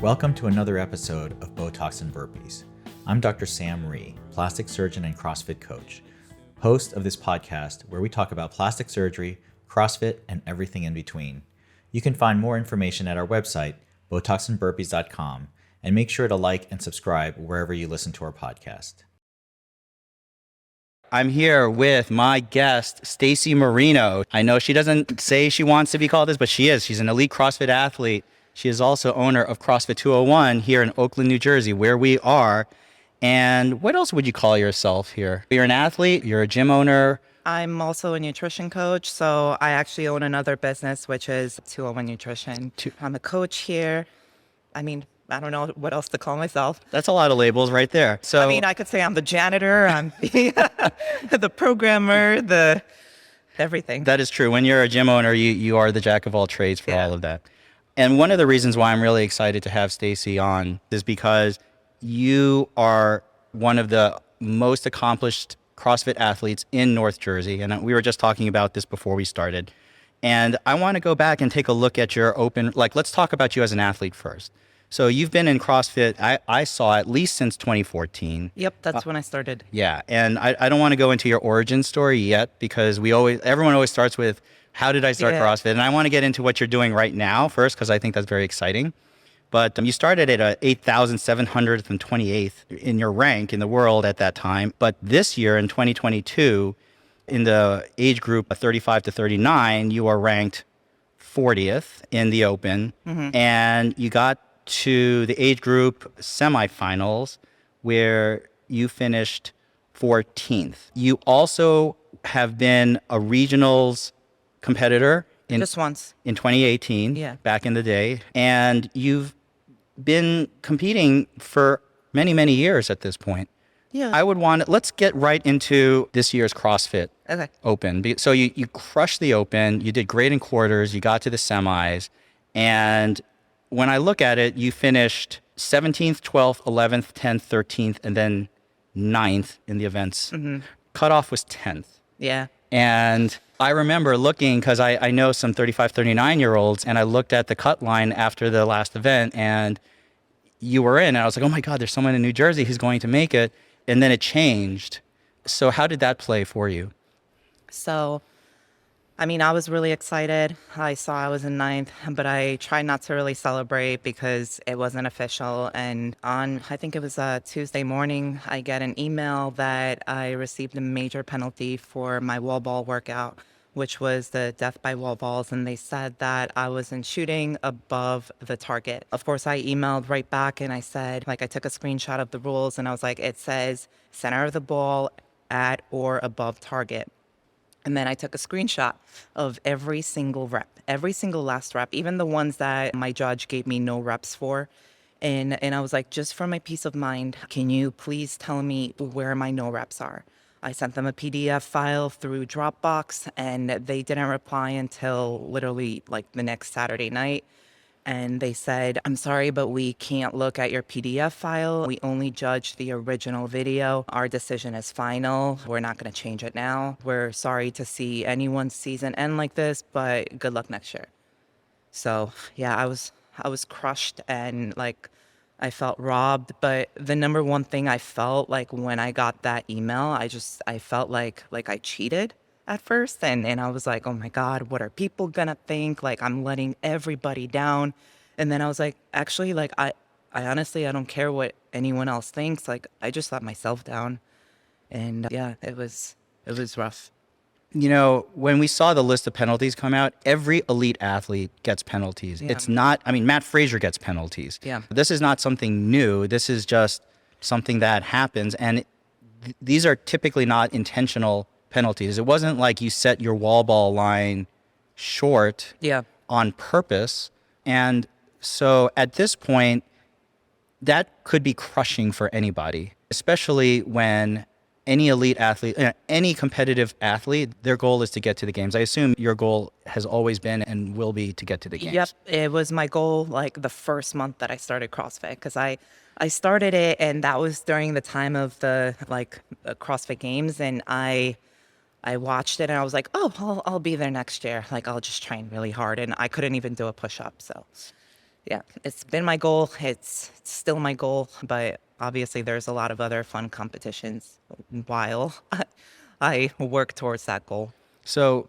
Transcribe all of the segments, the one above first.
Welcome to another episode of Botox and Burpees. I'm Dr. Sam Ree, plastic surgeon and CrossFit coach, host of this podcast where we talk about plastic surgery, CrossFit, and everything in between. You can find more information at our website, botoxandburpees.com, and make sure to like and subscribe wherever you listen to our podcast. I'm here with my guest, Stacey Marino. I know she doesn't say she wants to be called this, but she is. She's an elite CrossFit athlete. She is also owner of CrossFit 201 here in Oakland, New Jersey, where we are. And what else would you call yourself here? You're an athlete, you're a gym owner. I'm also a nutrition coach, so I actually own another business, which is 201 Nutrition. I'm a coach here. I mean, I don't know what else to call myself. That's a lot of labels right there. So I mean, I could say I'm the janitor, I'm the programmer, the everything. that is true. When you're a gym owner, you are the jack of all trades for all of that. And one of the reasons why I'm really excited to have Stacey on is because you are one of the most accomplished CrossFit athletes in North Jersey. And we were just talking about this before we started. And I want to go back and take a look at your let's talk about you as an athlete first. So you've been in CrossFit, I saw at least since 2014. Yep, that's when I started. Yeah. And I don't want to go into your origin story yet because everyone always starts with, how did I start CrossFit? And I want to get into what you're doing right now first because I think that's very exciting. But you started at 8,728th in your rank in the world at that time. But this year in 2022, in the age group of 35 to 39, you are ranked 40th in the Open. Mm-hmm. And you got to the age group semifinals where you finished 14th. You also have been a regionals competitor Just once. in 2018, back in the day. And you've been competing for many, many years at this point. Yeah. Let's get right into this year's CrossFit Open. So you crushed the Open, you did great in quarters, you got to the semis, and when I look at it, you finished 17th, 12th, 11th, 10th, 13th, and then 9th in the events. Mm-hmm. Cutoff was 10th. Yeah. And I remember looking, because I know some 35, 39-year-olds, and I looked at the cut line after the last event, and you were in, and I was like, oh my God, there's someone in New Jersey who's going to make it. And then it changed. So how did that play for you? So, I mean, I was really excited. I saw I was in 9th, but I tried not to really celebrate because it wasn't official. And I think it was a Tuesday morning, I get an email that I received a major penalty for my wall ball workout, which was the death by wall balls. And they said that I wasn't shooting above the target. Of course, I emailed right back and I said, I took a screenshot of the rules and I was like, it says center of the ball at or above target. And then I took a screenshot of every single rep, every single last rep, even the ones that my judge gave me no reps for. And I was like, just for my peace of mind, can you please tell me where my no reps are? I sent them a PDF file through Dropbox and they didn't reply until literally the next Saturday night. And they said, I'm sorry, but we can't look at your PDF file. We only judge the original video. Our decision is final. We're not going to change it now. We're sorry to see anyone's season end like this, but good luck next year. So yeah, I was crushed and I felt robbed. But the number one thing I felt when I got that email, I felt like I cheated at first. And I was like, oh my God, what are people gonna think? I'm letting everybody down. And then I was like, actually, I honestly, I don't care what anyone else thinks. I just let myself down. And yeah, it was rough. You know, when we saw the list of penalties come out, every elite athlete gets penalties. Yeah. It's not, Matt Frazier gets penalties. Yeah. This is not something new. This is just something that happens. And these are typically not intentional penalties. It wasn't like you set your wall ball line short on purpose. And so at this point, that could be crushing for anybody, especially when any elite athlete, any competitive athlete, their goal is to get to the games. I assume your goal has always been and will be to get to the games. Yep, it was my goal the first month that I started CrossFit because I started it and that was during the time of the CrossFit Games and I watched it and I was like, oh, I'll be there next year. I'll just train really hard and I couldn't even do a push-up. So Yeah, it's been my goal. It's still my goal, but obviously there's a lot of other fun competitions while I work towards that goal. So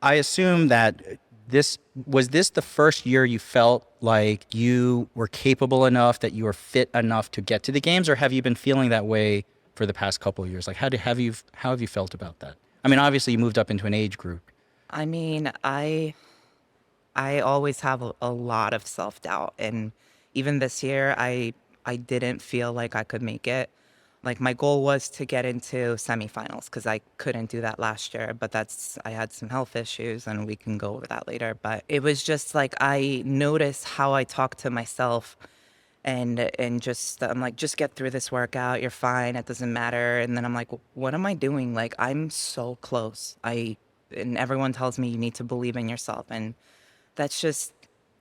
I assume that this the first year you felt like you were capable enough, that you were fit enough to get to the games, or have you been feeling that way for the past couple of years? Like how have you felt about that? I mean, obviously you moved up into an age group. I mean, I always have a lot of self-doubt, and even this year I didn't feel like I could make it. Like my goal was to get into semifinals because I couldn't do that last year, but I had some health issues and we can go over that later. But it was just like I noticed how I talk to myself and just I'm like, just get through this workout, you're fine, it doesn't matter. And then I'm like, what am I doing? Like I'm so close. And everyone tells me you need to believe in yourself, and that's just,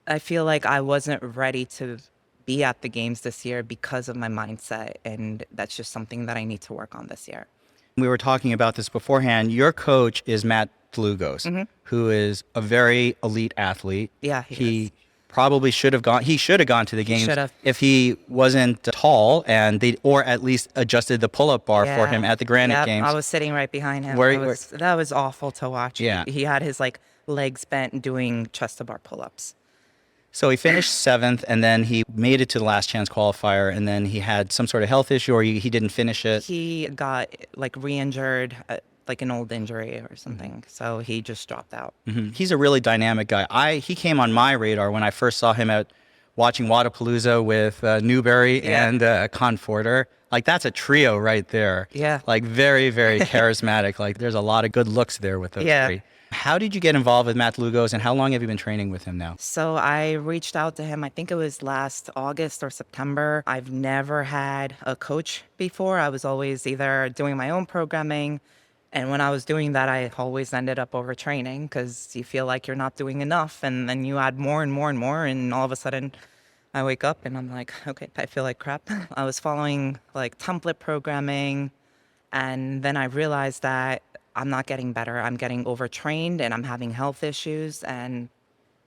I feel like I wasn't ready to be at the games this year because of my mindset. And that's just something that I need to work on this year. We were talking about this beforehand. Your coach is Matt Dlugos, who is a very elite athlete. Yeah, he is. Probably should have gone. He should have gone to the games should have. if he wasn't tall, or at least adjusted the pull-up bar for him at the Granite Yep, Games. I was sitting right behind him. That was awful to watch. Yeah. He had his like legs bent doing chest to bar pull-ups. So he finished 7th, and then he made it to the last chance qualifier, and then he had some sort of health issue, or he didn't finish it. He got like re-injured, like an old injury or something. So he just dropped out. He's a really dynamic guy. He came on my radar when I first saw him watching Wadapalooza with Newberry and Conforter. Like that's a trio right there. Yeah. Like very, very charismatic. Like there's a lot of good looks there with those three. How did you get involved with Matt Dlugos, and how long have you been training with him now? So I reached out to him, I think it was last August or September. I've never had a coach before. I was always either doing my own programming, and when I was doing that, I always ended up overtraining because you feel like you're not doing enough, and then you add more and more and more, and all of a sudden I wake up and I'm like, okay, I feel like crap. I was following like template programming, and then I realized that I'm not getting better. I'm getting overtrained and I'm having health issues. And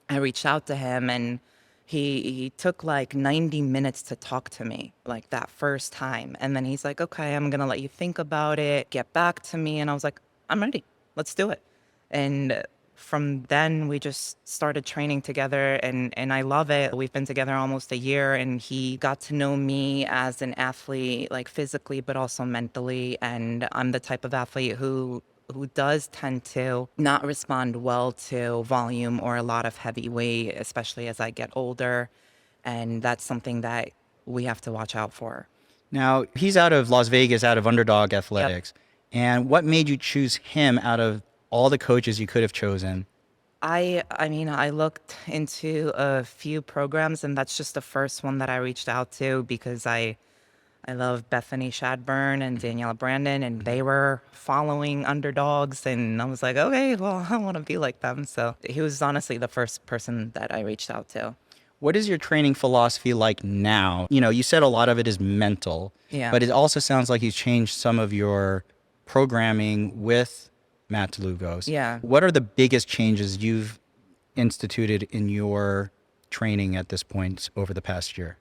I reached out to him, and he took like 90 minutes to talk to me, like that first time. And then he's like, okay, I'm going to let you think about it, get back to me. And I was like, I'm ready. Let's do it. And from then we just started training together, and I love it. We've been together almost a year, and he got to know me as an athlete, like physically, but also mentally. And I'm the type of athlete who does tend to not respond well to volume or a lot of heavy weight, especially as I get older. And that's something that we have to watch out for. Now, he's out of Las Vegas, out of Underdog Athletics. Yep. And what made you choose him out of all the coaches you could have chosen? I mean, I looked into a few programs, and that's just the first one that I reached out to because I love Bethany Shadburn and Daniela Brandon, and they were following underdogs. And I was like, okay, well, I want to be like them. So he was honestly the first person that I reached out to. What is your training philosophy like now? You know, you said a lot of it is mental, but it also sounds like you've changed some of your programming with Matt Dlugos. Yeah. What are the biggest changes you've instituted in your training at this point over the past year?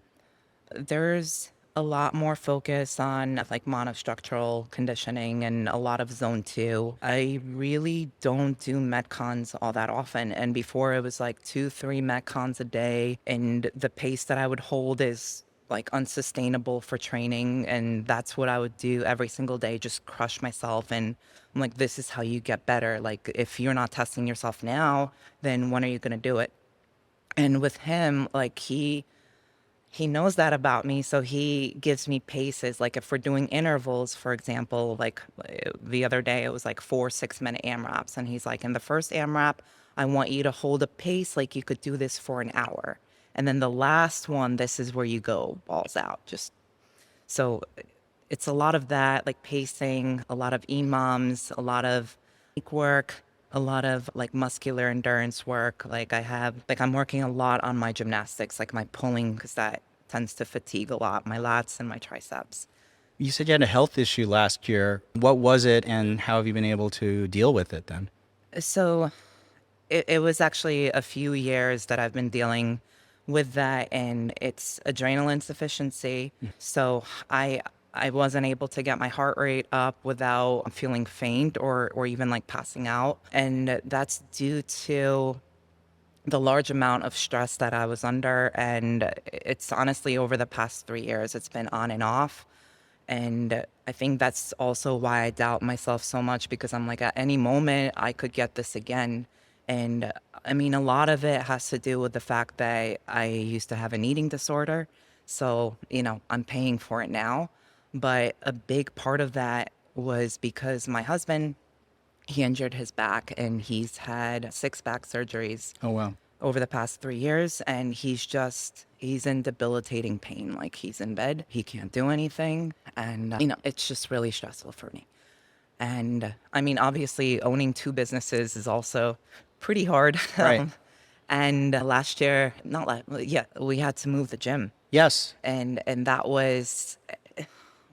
There's a lot more focus on like monostructural conditioning and a lot of zone 2. I really don't do metcons all that often. And before it was like 2-3 metcons a day. And the pace that I would hold is like unsustainable for training. And that's what I would do every single day, just crush myself. And I'm like, this is how you get better. Like if you're not testing yourself now, then when are you going to do it? And with him, like he knows that about me, so he gives me paces. Like if we're doing intervals, for example, like the other day, it was like 4 6-minute AMRAPs. And he's like, in the first AMRAP, I want you to hold a pace like you could do this for an hour. And then the last one, this is where you go balls out. So it's a lot of that, like pacing, a lot of EMOMs, a lot of work, a lot of like muscular endurance work. I'm working a lot on my gymnastics, like my pulling, because that tends to fatigue a lot, my lats and my triceps. You said you had a health issue last year. What was it, and how have you been able to deal with it then? So it was actually a few years that I've been dealing with that, and it's adrenal insufficiency. So I wasn't able to get my heart rate up without feeling faint or even like passing out. And that's due to the large amount of stress that I was under. And it's honestly over the past 3 years, it's been on and off. And I think that's also why I doubt myself so much, because I'm like, at any moment I could get this again. And I mean, a lot of it has to do with the fact that I used to have an eating disorder. So, I'm paying for it now. But a big part of that was because my husband, he injured his back and he's had 6 back surgeries Oh, wow. over the past 3 years, and he's in debilitating pain. Like, he's in bed, he can't do anything, and it's just really stressful for me. And I mean, obviously owning 2 businesses is also pretty hard. Right. And last year, not last, yeah, we had to move the gym, Yes. and that was, oh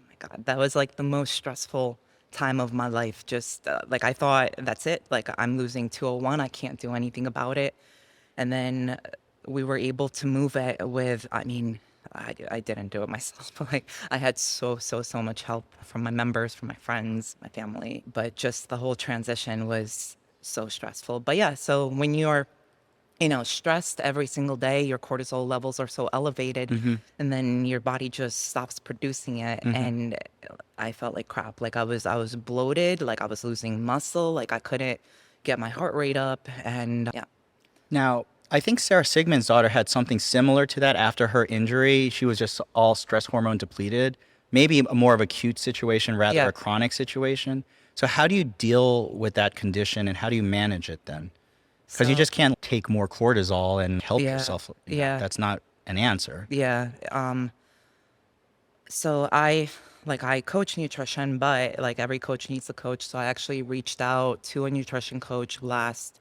my God, that was like the most stressful time of my life. Just like, I thought, that's it, like, I'm losing 201, I can't do anything about it. And then we were able to move it with, I mean, I didn't do it myself, but like, I had so much help from my members, from my friends, my family. But just the whole transition was so stressful. But yeah, so when you're, stressed every single day, your cortisol levels are so elevated, and then your body just stops producing it. And I felt like crap. Like, I was bloated, like I was losing muscle, like I couldn't get my heart rate up. And yeah. Now, I think Sarah Sigmund's daughter had something similar to that after her injury. She was just all stress hormone depleted, maybe a more of acute situation rather Yeah. a chronic situation. So how do you deal with that condition and how do you manage it then? Because you So- just can't take more cortisol and help Yeah, yourself. yeah. That's not an answer. Yeah. So I coach nutrition, but like, every coach needs a coach. So I actually reached out to a nutrition coach last,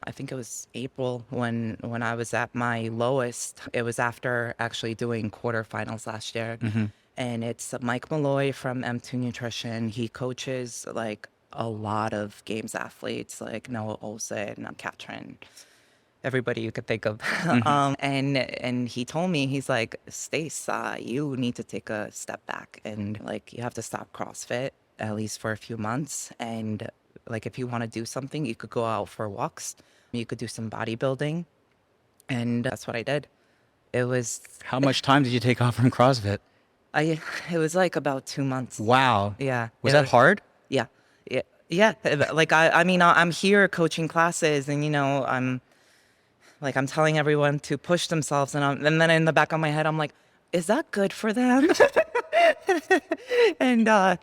I think it was April, when I was at my lowest. It was after actually doing quarterfinals last year. And it's Mike Malloy from M2 Nutrition. He coaches like a lot of games athletes, like Noah Olsen, Katrin, everybody you could think of. And he told me, he's like, Stace, you need to take a step back, and like, you have to stop CrossFit at least for a few months. And like, if you want to do something, you could go out for walks, you could do some bodybuilding. And that's what I did. It was, How much time did you take off from CrossFit? it was like about 2 months. Wow. Yeah. Was It that hard? Yeah. Yeah. Yeah. Like, I mean, I'm here coaching classes, and, I'm telling everyone to push themselves. And then in the back of my head, I'm like, is that good for them? And, I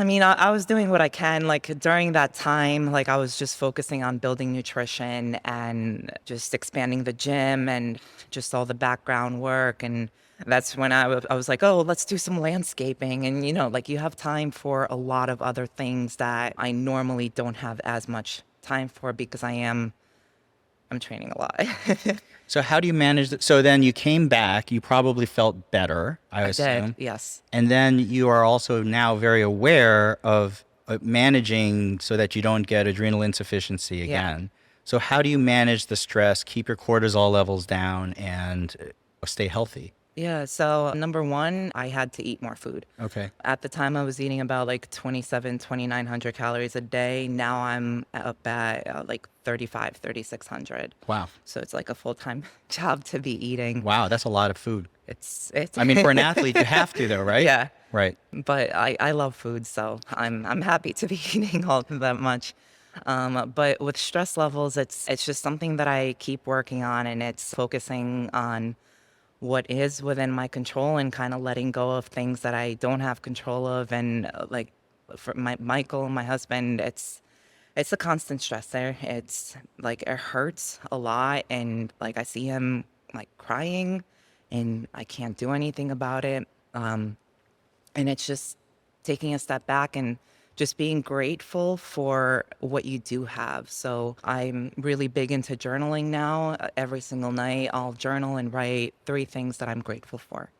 mean, I was doing what I can. Like, during that time, like, I was just focusing on building nutrition and just expanding the gym and just all the background work. And that's when I was like, oh, let's do some landscaping. And, like, you have time for a lot of other things that I normally don't have as much time for, because I'm training a lot. So how do you manage that? So then you came back, you probably felt better, I assume. Did, yes. And then you are also now very aware of managing so that you don't get adrenal insufficiency Yeah. again. So how do you manage the stress, keep your cortisol levels down, and stay healthy? Yeah. So number one, I had to eat more food. Okay. At the time, I was eating about like 2,900 calories a day. Now I'm up at like 3,600. Wow. So it's like a full-time job to be eating. Wow, that's a lot of food. It's I mean, for an athlete, you have to though, right? Yeah. Right. But I love food, so I'm happy to be eating all that much. But with stress levels, it's just something that I keep working on, and it's focusing on what is within my control and kind of letting go of things that I don't have control of. And like, for Michael, my husband, it's a constant stressor. It's like, it hurts a lot, and like, I see him like crying, and I can't do anything about it. And it's just taking a step back and just being grateful for what you do have. So I'm really big into journaling now. Every single night, I'll journal and write 3 things that I'm grateful for.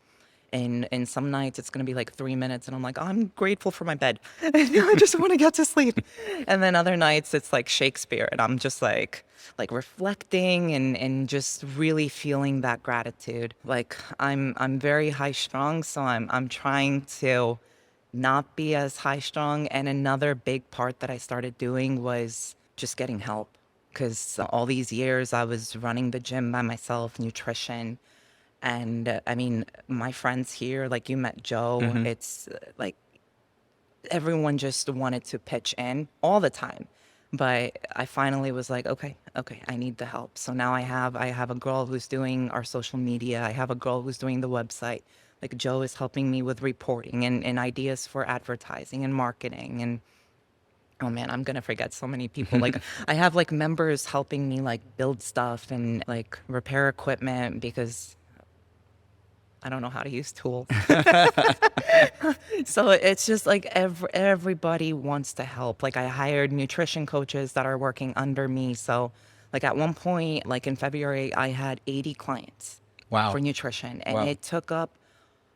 And some nights it's going to be like 3 minutes and I'm like, I'm grateful for my bed. I just want to get to sleep. And then other nights it's like Shakespeare and I'm just like reflecting and just really feeling that gratitude. Like I'm very high strung, so I'm trying to not be as high strung. And another big part that I started doing was just getting help. Because all these years I was running the gym by myself, nutrition. And I mean, my friends here, like you met Joe, it's like everyone just wanted to pitch in all the time. But I finally was like, okay, I need the help. So now I have a girl who's doing our social media. I have a girl who's doing the website. Like Joe is helping me with reporting and ideas for advertising and marketing. And oh man, I'm gonna forget so many people. Like I have like members helping me like build stuff and like repair equipment because I don't know how to use tools. So it's just like everybody wants to help. Like I hired nutrition coaches that are working under me. So like at one point, like in February, I had 80 clients Wow. for nutrition and Wow. it took up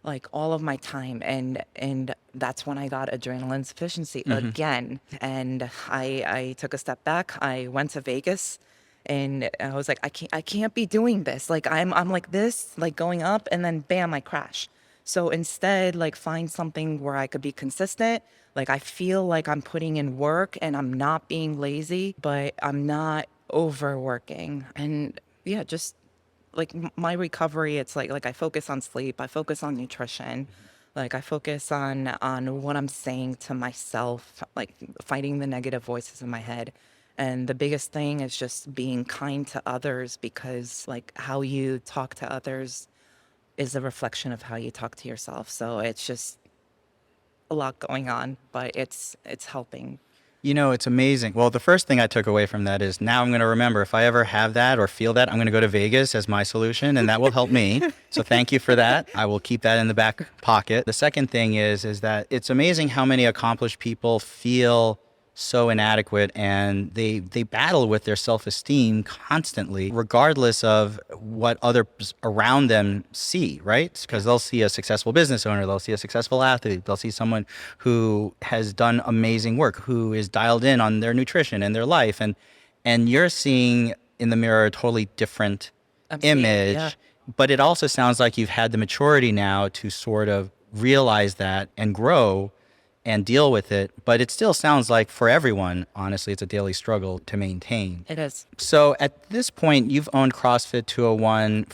like all of my time and that's when I got adrenal insufficiency again. And I took a step back. I went to Vegas and I was like, I can't be doing this. Like I'm like this, like going up and then bam, I crash. So instead, like find something where I could be consistent. Like I feel like I'm putting in work and I'm not being lazy, but I'm not overworking. And yeah, just like my recovery, it's like I focus on sleep, I focus on nutrition, like I focus on what I'm saying to myself, like fighting the negative voices in my head. And the biggest thing is just being kind to others because like how you talk to others is a reflection of how you talk to yourself. So it's just a lot going on, but it's helping. You know, it's amazing. Well, the first thing I took away from that is now I'm going to remember if I ever have that or feel that, I'm going to go to Vegas as my solution, and that will help me. So thank you for that. I will keep that in the back pocket. The second thing is that it's amazing how many accomplished people feel so inadequate and they battle with their self-esteem constantly, regardless of what others around them see, right? Because they'll see a successful business owner, they'll see a successful athlete, they'll see someone who has done amazing work, who is dialed in on their nutrition and their life. And you're seeing in the mirror a totally different image. Yeah. But it also sounds like you've had the maturity now to sort of realize that and grow and deal with it. But it still sounds like for everyone, honestly, it's a daily struggle to maintain. It is. So at this point, you've owned CrossFit 201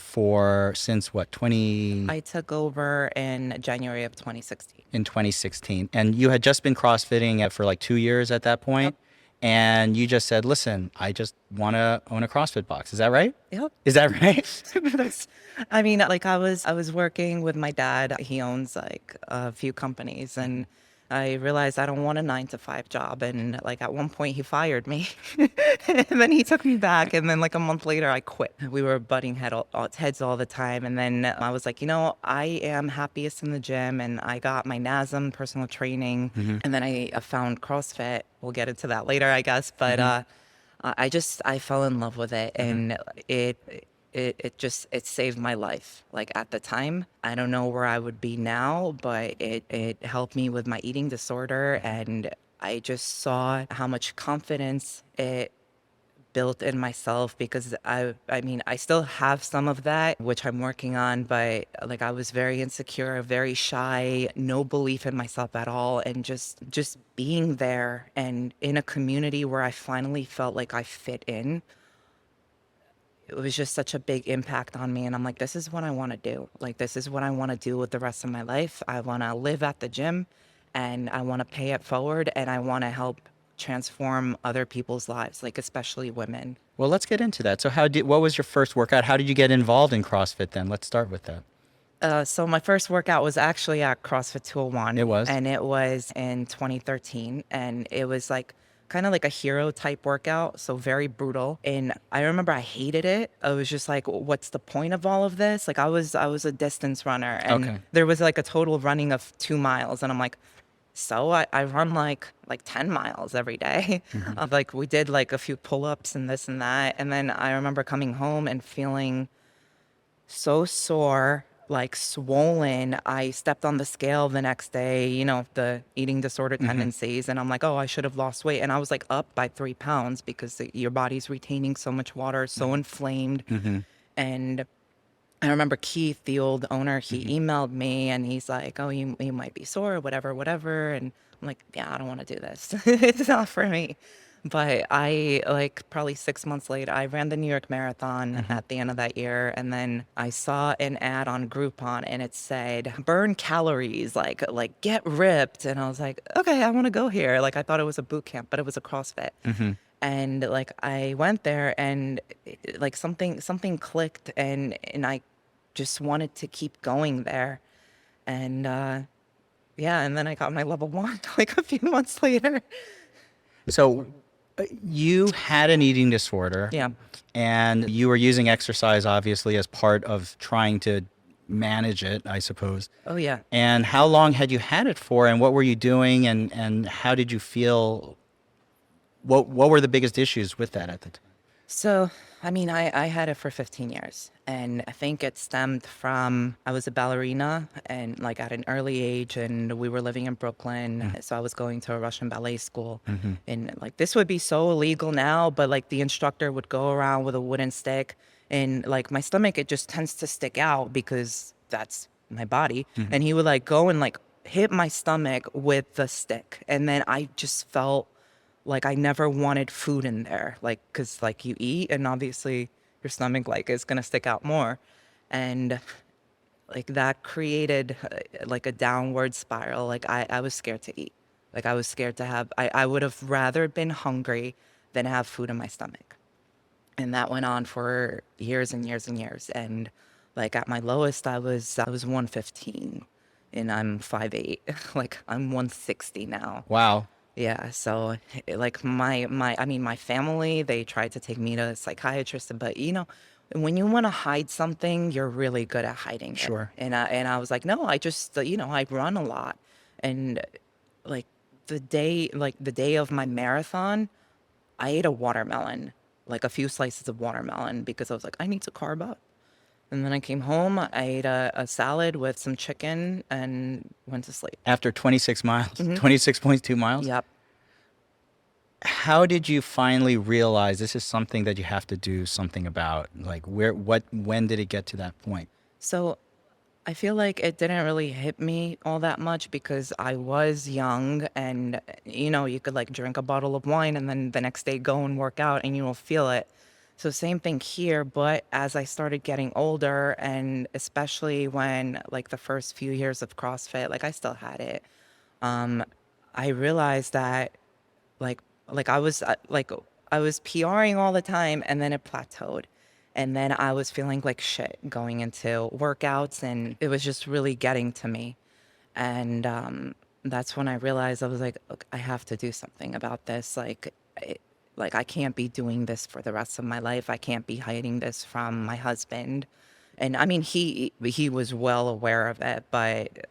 since what, I took over in January of 2016. in 2016. And you had just been CrossFitting for like 2 years at that point. Yep. And you just said, listen, I just want to own a CrossFit box. Is that right? Yep. Is that right? I mean, like I was working with my dad. He owns like a few companies and I realized I don't want a 9-to-5 job. And like at one point he fired me and then he took me back. And then like a month later I quit. We were butting heads all the time. And then I was like, I am happiest in the gym and I got my NASM personal training. And then I found CrossFit. We'll get into that later, I guess. But I fell in love with it and it saved my life. Like at the time, I don't know where I would be now, but it helped me with my eating disorder. And I just saw how much confidence it built in myself because I mean, I still have some of that, which I'm working on, but like I was very insecure, very shy, no belief in myself at all. And just being there and in a community where I finally felt like I fit in, it was just such a big impact on me. And I'm like, this is what I want to do. Like, this is what I want to do with the rest of my life. I want to live at the gym and I want to pay it forward and I want to help transform other people's lives, like especially women. Well, let's get into that. So what was your first workout? How did you get involved in CrossFit then? Let's start with that. So my first workout was actually at CrossFit 201. It was? And it was in 2013. And it was like kind of like a hero type workout, so very brutal. And I remember I hated it. I was just like, what's the point of all of this? Like I was a distance runner and there was like a total running of 2 miles. And I'm like, so I run like 10 miles every day. Like we did like a few pull-ups and this and that. And then I remember coming home and feeling so sore. like swollen. I stepped on the scale the next day, the eating disorder tendencies, and I'm like, oh, I should have lost weight. And I was like up by 3 pounds because your body's retaining so much water, so inflamed. And I remember Keith, the old owner, he emailed me and he's like, oh, you might be sore, whatever, whatever. And I'm like, yeah, I don't want to do this. It's not for me. But I, like, probably 6 months later, I ran the New York Marathon at the end of that year. And then I saw an ad on Groupon and it said, burn calories, like get ripped. And I was like, okay, I want to go here. Like, I thought it was a boot camp, but it was a CrossFit. And like, I went there and like something clicked and I just wanted to keep going there. And yeah, and then I got my level 1 like a few months later. So you had an eating disorder. Yeah. And you were using exercise, obviously, as part of trying to manage it, I suppose. Oh, yeah. And how long had you had it for, and what were you doing, and how did you feel? What were the biggest issues with that at the time? So, I mean, I had it for 15 years, and I think it stemmed from I was a ballerina and like at an early age, and we were living in Brooklyn. So I was going to a Russian ballet school, and like this would be so illegal now, but like the instructor would go around with a wooden stick, and like my stomach, it just tends to stick out because that's my body. And he would like go and like hit my stomach with the stick, and then I just felt like I never wanted food in there, like, cause like you eat and obviously your stomach like is gonna stick out more. And like that created like a downward spiral. Like I was scared to eat. Like I was scared to have, I would have rather been hungry than have food in my stomach. And that went on for years and years and years. And like at my lowest, I was 115 and I'm 5'8". Like I'm 160 now. Wow. Yeah, so like my family, they tried to take me to a psychiatrist, but when you want to hide something, you're really good at hiding it. Sure. And I was like, no, I just I run a lot, and like the day of my marathon, I ate a watermelon, like a few slices of watermelon because I was like, I need to carb up. And then I came home, I ate a salad with some chicken and went to sleep. After 26 miles, 26.2 miles? Yep. How did you finally realize this is something that you have to do something about? Like when did it get to that point? So I feel like it didn't really hit me all that much because I was young and, you could like drink a bottle of wine and then the next day go and work out and you will feel it. So same thing here, but as I started getting older and especially when like the first few years of CrossFit, like I still had it. I realized that like I was I was PRing all the time and then it plateaued. And then I was feeling like shit going into workouts and it was just really getting to me. And that's when I realized I was like, "Look, I have to do something about this. Like I can't be doing this for the rest of my life. I can't be hiding this from my husband." And I mean, he was well aware of it, but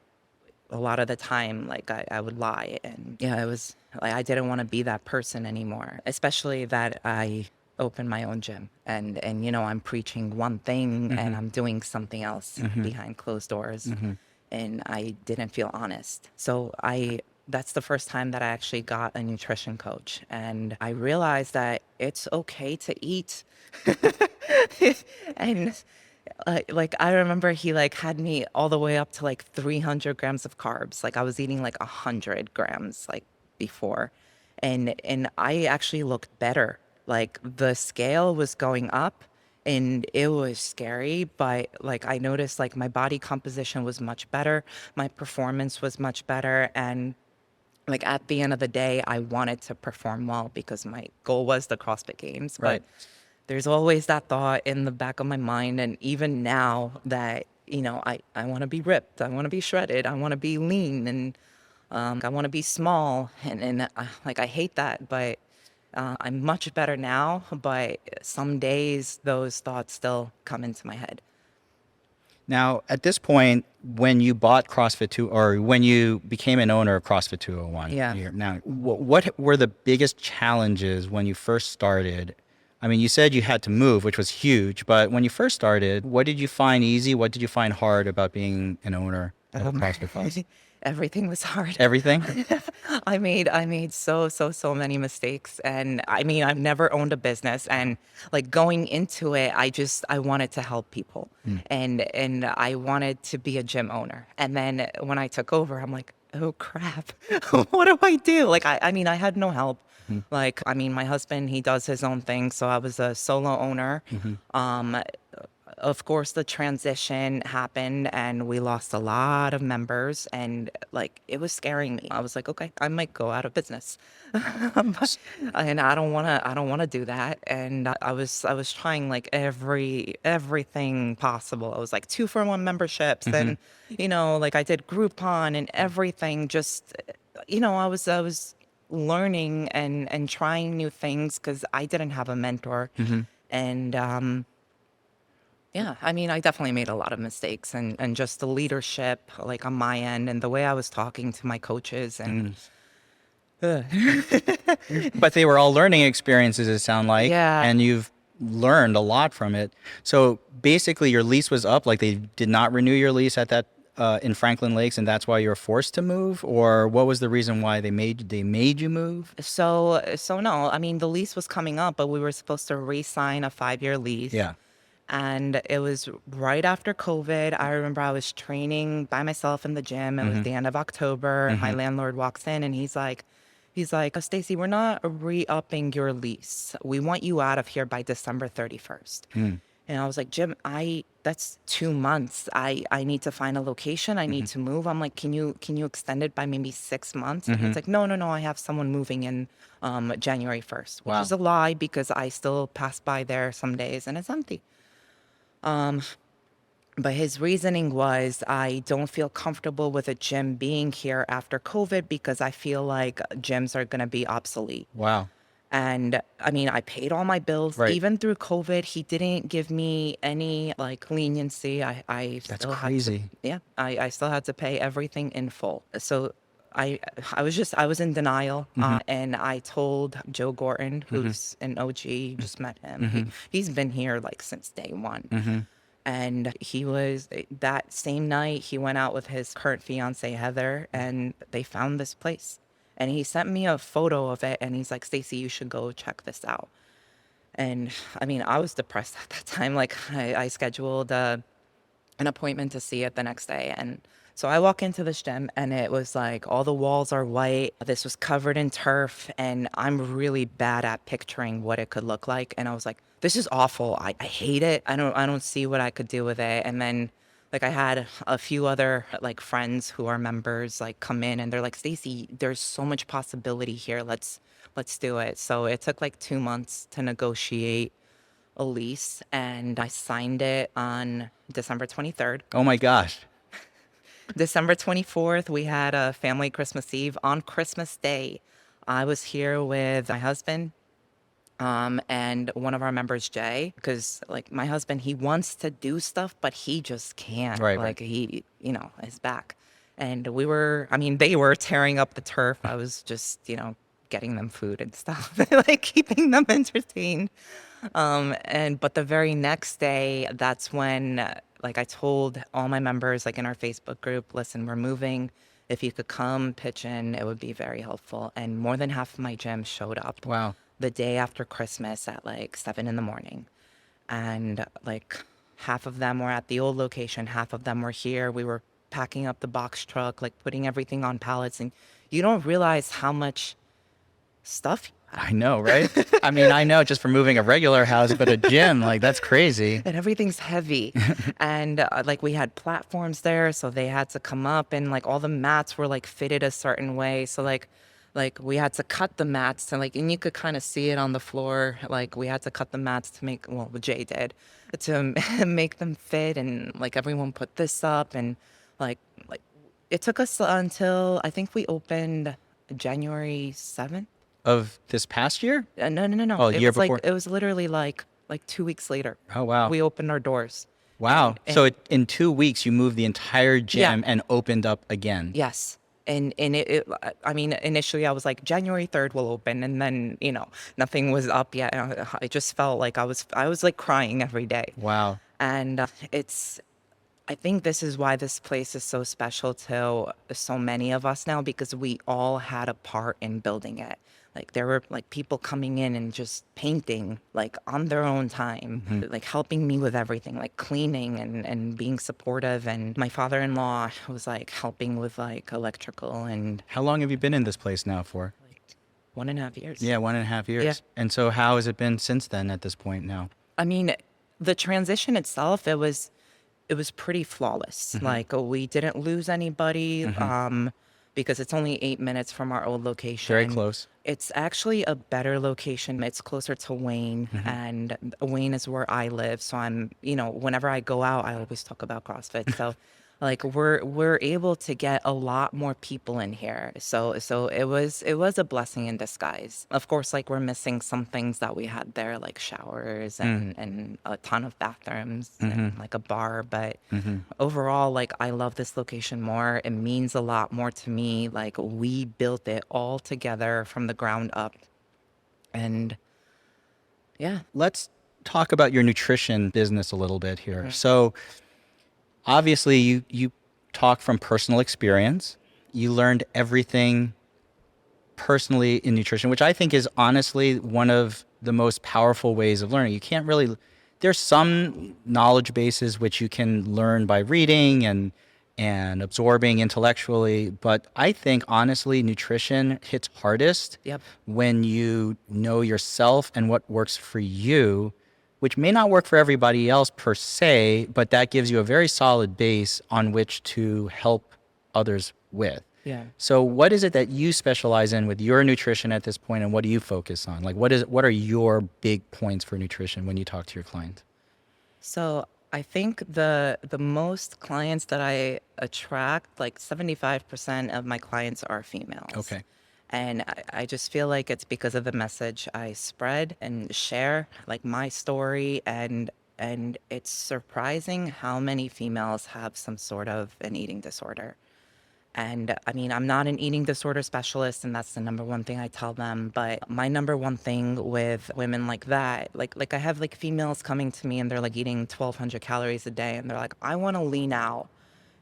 a lot of the time, like I would lie. And yeah, it was like, I didn't want to be that person anymore, especially that I opened my own gym and I'm preaching one thing and I'm doing something else behind closed doors. And I didn't feel honest. So that's the first time that I actually got a nutrition coach. And I realized that it's okay to eat. And like I remember he like had me all the way up to like 300 grams of carbs. Like I was eating like 100 grams like before. And I actually looked better. Like the scale was going up and it was scary, but like I noticed like my body composition was much better. My performance was much better. And like at the end of the day, I wanted to perform well because my goal was the CrossFit Games. But Right. there's always that thought in the back of my mind. And even now that, I want to be ripped, I want to be shredded, I want to be lean, and I want to be small. And like, I hate that, but I'm much better now. But some days those thoughts still come into my head. Now, at this point, when you bought CrossFit 2, or when you became an owner of CrossFit 201, Yeah. now, what were the biggest challenges when you first started I mean, you said you had to move, which was huge, but when you first started, what did you find easy? What did you find hard about being an owner of a CrossFit class? Everything was hard. Everything? I made so many mistakes, and I mean, I've never owned a business, and like going into it, I wanted to help people, and I wanted to be a gym owner. And then when I took over, I'm like, oh crap, what do I do? Like I mean, I had no help. Like, I mean, my husband, he does his own thing, so I was a solo owner. Um, of course, the transition happened and we lost a lot of members, and like it was scaring me. I was like, okay, I might go out of business. And I don't want to do that. And I was trying like everything possible. I was like 2-for-1 memberships, and like I did Groupon and everything. Just I was learning and trying new things because I didn't have a mentor. And yeah, I mean, I definitely made a lot of mistakes, and just the leadership, like on my end, and the way I was talking to my coaches, and But they were all learning experiences, it sound like, yeah. and you've learned a lot from it. So basically, your lease was up, like they did not renew your lease at that in Franklin Lakes, and that's why you were forced to move, or what was the reason why they made you move? So no, I mean, the lease was coming up, but we were supposed to re-sign a 5-year lease. Yeah. And it was right after COVID. I remember I was training by myself in the gym. It was the end of October. And my landlord walks in and he's like, Stacey, we're not re-upping your lease. We want you out of here by December 31st. And I was like, Jim, that's 2 months. I need to find a location. I need to move. I'm like, can you extend it by maybe 6 months? And he's like, no, I have someone moving in January 1st, which Wow. is a lie because I still pass by there some days and it's empty. But his reasoning was, I don't feel comfortable with a gym being here after COVID because I feel like gyms are going to be obsolete. Wow. And I mean, I paid all my bills. Right. Even through COVID, he didn't give me any like leniency. I That's still crazy. I still had to pay everything in full. So I was in denial. And I told Joe Gorton, who's an OG, you just met him. He's been here like since day one. And that same night, he went out with his current fiance, Heather, and they found this place. And he sent me a photo of it, and he's like, Stacey, you should go check this out. And I mean, I was depressed at that time. Like, I scheduled an appointment to see it the next day. And so I walk into this gym, and it was like all the walls are white. This was covered in turf, and I'm really bad at picturing what it could look like. And I was like, this is awful. I hate it. I don't see what I could do with it. And then like I had a few other like friends who are members like come in, and they're like, Stacey, there's so much possibility here. Let's do it. So it took like 2 months to negotiate a lease, and I signed it on December 23rd. Oh my gosh. December 24th, we had a family Christmas Eve. On Christmas Day, I was here with my husband, and one of our members, Jay, because like my husband, he wants to do stuff, but he just can't. Right. Like he, his back. And they were tearing up the turf. I was just, getting them food and stuff, like keeping them entertained. But the very next day, that's when, like I told all my members, like in our Facebook group, listen, we're moving. If you could come pitch in, it would be very helpful. And more than half of my gym showed up. Wow. The day after Christmas at like 7 a.m. And like half of them were at the old location, half of them were here. We were packing up the box truck, like putting everything on pallets. And you don't realize how much stuff you have. I know, right? I mean, I know just for moving a regular house, but a gym, like that's crazy. And everything's heavy. And like we had platforms there, so they had to come up, and like all the mats were like fitted a certain way. So like we had to cut the mats, and like, and you could kind of see it on the floor. Like we had to cut the mats to make, well, Jay did, to make them fit. And like everyone put this up, and like it took us until I think we opened January 7th. Of this past year? No. Oh, It year was before. like, it was literally like 2 weeks later. Oh, wow. We opened our doors. Wow. And- So in 2 weeks, you moved the entire gym Yeah. and opened up again. Yes. I mean, initially I was like, January 3rd will open, and then, nothing was up yet. And I just felt like I was like crying every day. Wow. And I think this is why this place is so special to so many of us now, because we all had a part in building it. Like there were like people coming in and just painting like on their own time, like helping me with everything, like cleaning and being supportive. And my father-in-law was like helping with like electrical and How long have you been in this place now for? like 1.5 years. Yeah, 1.5 years. Yeah. And so how has it been since then at this point now? I mean, the transition itself, it was pretty flawless. Like we didn't lose anybody because it's only 8 minutes from our old location. Very close. It's actually a better location. It's closer to Wayne, and Wayne is where I live. So I'm, whenever I go out, I always talk about CrossFit. So like we're able to get a lot more people in here. So it was a blessing in disguise. Of course, like we're missing some things that we had there, like showers and a ton of bathrooms and like a bar. But overall, like I love this location more. It means a lot more to me. Like we built it all together from the ground up. And yeah. Let's talk about your nutrition business a little bit here. So obviously you talk from personal experience. You learned everything personally in nutrition, which I think is honestly one of the most powerful ways of learning. You can't really, there's some knowledge bases which you can learn by reading and absorbing intellectually, but I think honestly nutrition hits hardest when you know yourself and what works for you, which may not work for everybody else per se, but that gives you a very solid base on which to help others with. Yeah. So what is it that you specialize in with your nutrition at this point, and what do you focus on? Like what are your big points for nutrition when you talk to your clients? So I think the most clients that I attract, like 75% of my clients are females. Okay. And I just feel like it's because of the message I spread and share, like my story. And it's surprising how many females have some sort of an eating disorder. And I mean, I'm not an eating disorder specialist, and that's the number one thing I tell them. But my number one thing with women like that, like I have like females coming to me and they're like eating 1,200 calories a day, and they're like, I want to lean out.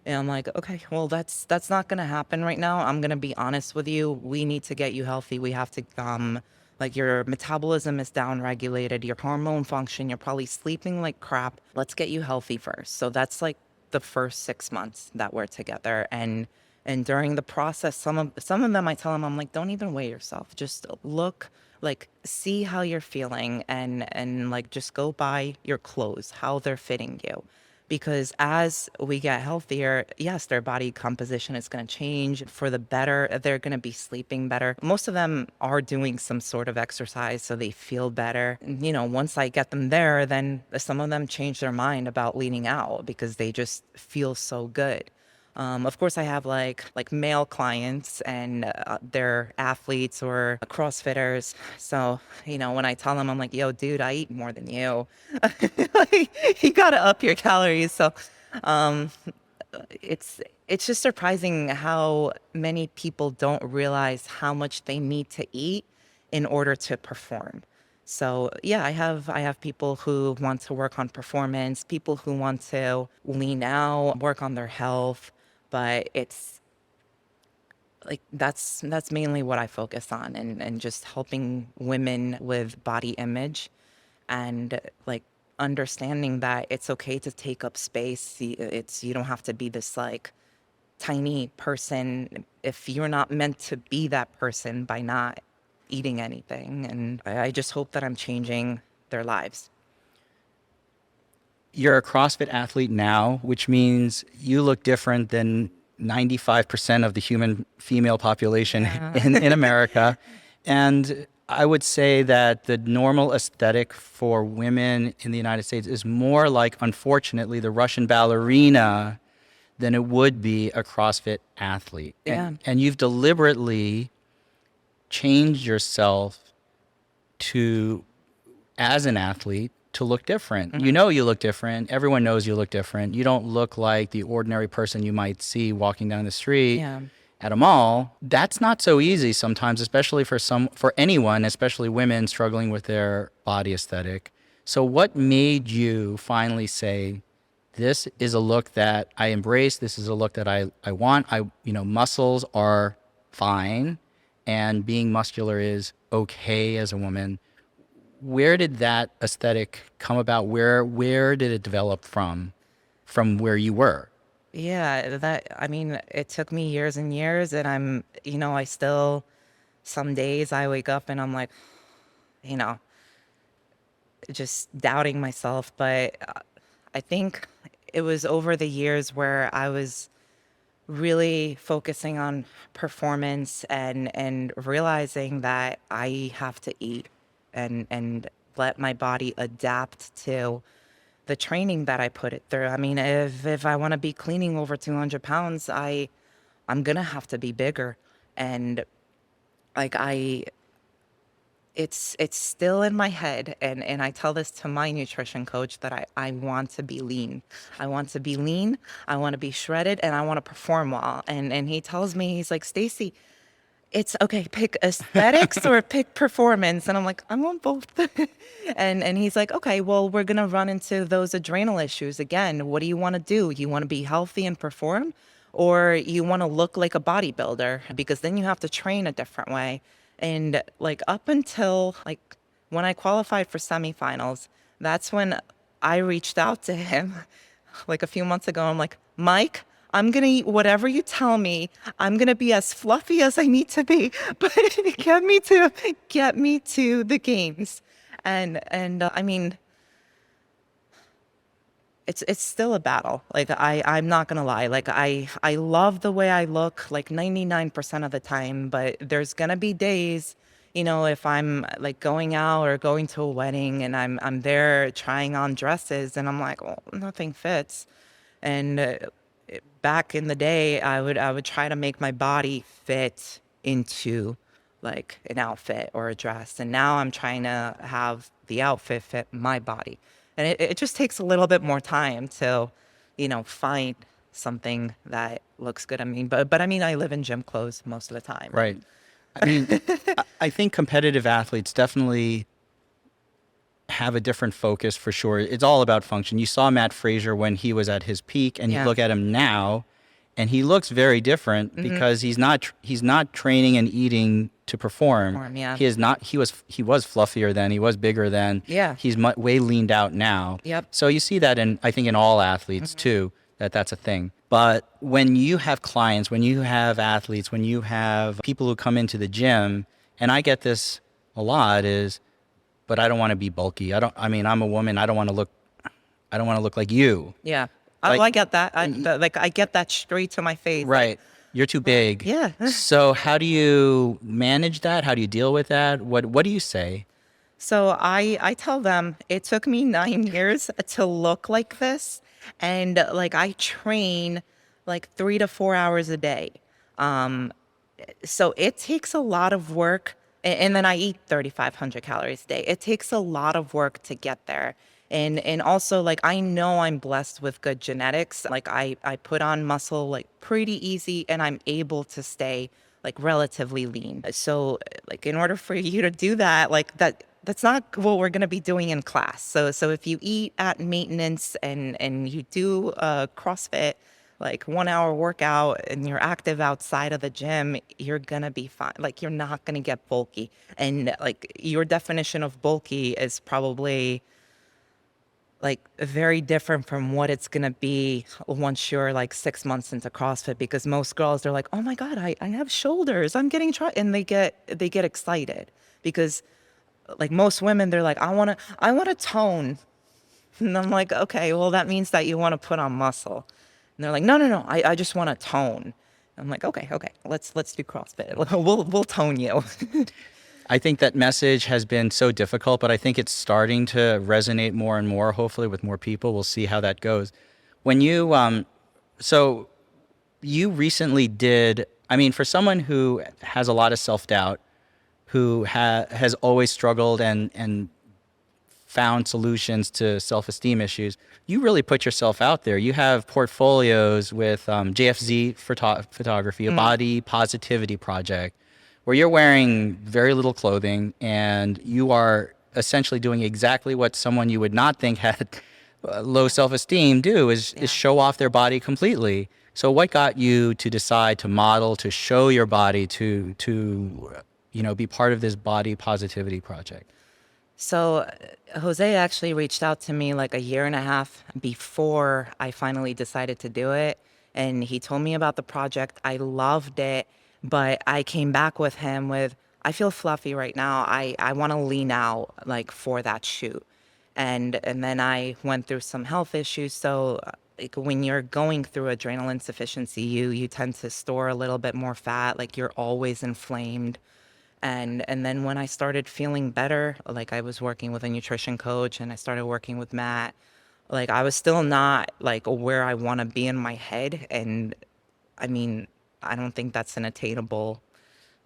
And I'm like, okay, well, that's not going to happen right now. I'm going to be honest with you. We need to get you healthy. We have to, like your metabolism is down regulated, your hormone function, you're probably sleeping like crap. Let's get you healthy first. So that's like the first 6 months that we're together. And during the process, some of them, I tell them, I'm like, don't even weigh yourself. Just look, like, see how you're feeling and like, just go by your clothes, how they're fitting you. Because as we get healthier, yes, their body composition is going to change for the better. They're going to be sleeping better. Most of them are doing some sort of exercise so they feel better. Once I get them there, then some of them change their mind about leaning out because they just feel so good. Of course, I have like male clients, and they're athletes or CrossFitters. So, when I tell them, I'm like, yo, dude, I eat more than you. You got to up your calories. So it's just surprising how many people don't realize how much they need to eat in order to perform. So yeah, I have people who want to work on performance, people who want to lean out, work on their health. But it's like that's mainly what I focus on, and just helping women with body image and like understanding that it's okay to take up space. You don't have to be this like tiny person if you're not meant to be that person by not eating anything. And I just hope that I'm changing their lives. You're a CrossFit athlete now, which means you look different than 95% of the human female population in America. And I would say that the normal aesthetic for women in the United States is more like, unfortunately, the Russian ballerina than it would be a CrossFit athlete. Yeah. And you've deliberately changed yourself as an athlete, to look different. Mm-hmm. You look different. Everyone knows you look different. You don't look like the ordinary person you might see walking down the street. Yeah. at a mall, that's not so easy sometimes, especially for anyone, especially women struggling with their body aesthetic. So what made you finally say, this is a look that I embrace, this is a look that I want, muscles are fine and being muscular is okay as a woman. Where did that aesthetic come about? Where did it develop from where you were? Yeah, I mean, it took me years and years, and I still, some days I wake up and I'm like, you know, just doubting myself. But I think it was over the years where I was really focusing on performance and realizing that I have to eat and let my body adapt to the training that I put it through. I mean, if I want to be cleaning over 200 pounds, I'm gonna have to be bigger. And like it's still in my head, and I tell this to my nutrition coach that I want to be lean. I want to be lean, I want to be shredded, and I want to perform well. And he tells me, he's like, Stacey, it's okay, pick aesthetics or pick performance. And I'm like, I want both. And he's like, okay, well, we're gonna run into those adrenal issues again. What do you want to do? You want to be healthy and perform, or you want to look like a bodybuilder? Because then you have to train a different way. And like up until like when I qualified for semifinals, that's when I reached out to him like a few months ago. I'm like, Mike, I'm going to eat whatever you tell me. I'm going to be as fluffy as I need to be, but get me to the games. And I mean, it's still a battle. Like I'm not gonna lie. Like I love the way I look like 99% of the time, but there's gonna be days, if I'm like going out or going to a wedding and I'm there trying on dresses and I'm like, well, nothing fits. And back in the day, I would try to make my body fit into like an outfit or a dress, and now I'm trying to have the outfit fit my body, and it just takes a little bit more time to, find something that looks good. I mean, but I mean, I live in gym clothes most of the time. Right. I mean, I think competitive athletes definitely have a different focus for sure. It's all about function. You saw Matt Fraser when he was at his peak, and you Yeah. look at him now, and he looks very different because he's not training and eating to perform. Yeah. He is not. He was fluffier then. He was bigger then. Yeah. He's way leaned out now. Yep. So you see that I think in all athletes too, that's a thing. But when you have clients, when you have athletes, when you have people who come into the gym, and I get this a lot, but I don't want to be bulky. I mean, I'm a woman. I don't want to look like you. Yeah. Like- I get that. I get that straight to my face. Right. You're too big. Yeah. So how do you manage that? How do you deal with that? What do you say? So I tell them it took me 9 years to look like this. And like I train like 3 to 4 hours a day. So it takes a lot of work. And then I eat 3,500 calories a day. It takes a lot of work to get there. And also like I know I'm blessed with good genetics. Like I put on muscle like pretty easy, and I'm able to stay like relatively lean. So like in order for you to do that, like that's not what we're going to be doing in class. So if you eat at maintenance and you do CrossFit, like 1 hour workout, and you're active outside of the gym, you're going to be fine. Like you're not going to get bulky. And like your definition of bulky is probably like very different from what it's going to be once you're like 6 months into CrossFit, because most girls, they're like, oh my God, I have shoulders, I'm getting and they get excited because like most women, they're like, I want to tone. And I'm like, okay, well that means that you want to put on muscle. And they're like, no, I just want to tone. I'm like, okay, let's do CrossFit. We'll tone you. I think that message has been so difficult, but I think it's starting to resonate more and more, hopefully with more people. We'll see how that goes. When you, so you recently did, I mean, for someone who has a lot of self-doubt, who has always struggled and found solutions to self-esteem issues. You really put yourself out there. You have portfolios with JFZ Photography, a body positivity project, where you're wearing very little clothing and you are essentially doing exactly what someone you would not think had low self-esteem do, is show off their body completely. So what got you to decide to model, to show your body, to be part of this body positivity project? So Jose actually reached out to me like a year and a half before I finally decided to do it. And he told me about the project. I loved it, but I came back with him with, I feel fluffy right now. I want to lean out like for that shoot. And then I went through some health issues. So like when you're going through adrenal insufficiency, you tend to store a little bit more fat, like you're always inflamed. And then when I started feeling better, like I was working with a nutrition coach and I started working with Matt, like I was still not like where I want to be in my head. And I mean, I don't think that's an attainable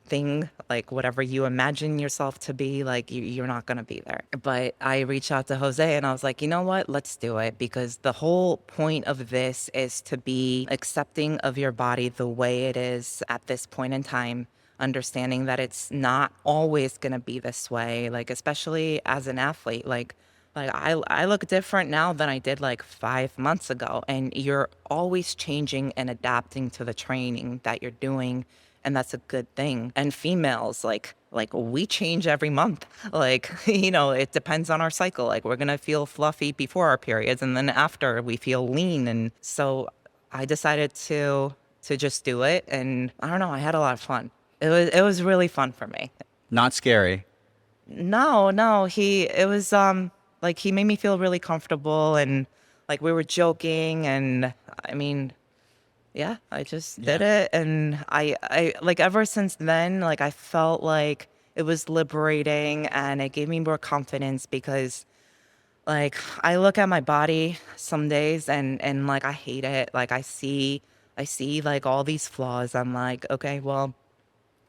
thing. Like whatever you imagine yourself to be, like you're not going to be there. But I reached out to Jose and I was like, you know what, let's do it, because the whole point of this is to be accepting of your body the way it is at this point in time, understanding that it's not always going to be this way, like especially as an athlete. Like I look different now than I did like 5 months ago, and you're always changing and adapting to the training that you're doing, and that's a good thing. And females, like we change every month. Like it depends on our cycle. Like we're gonna feel fluffy before our periods, and then after we feel lean. And so I decided to just do it, and I don't know, I had a lot of fun. It was really fun for me. Not scary. No, it was like he made me feel really comfortable, and like we were joking, and I mean, yeah, I just did it. And I like ever since then, like I felt like it was liberating and it gave me more confidence, because like I look at my body some days and like I hate it. Like I see like all these flaws. I'm like, okay, well,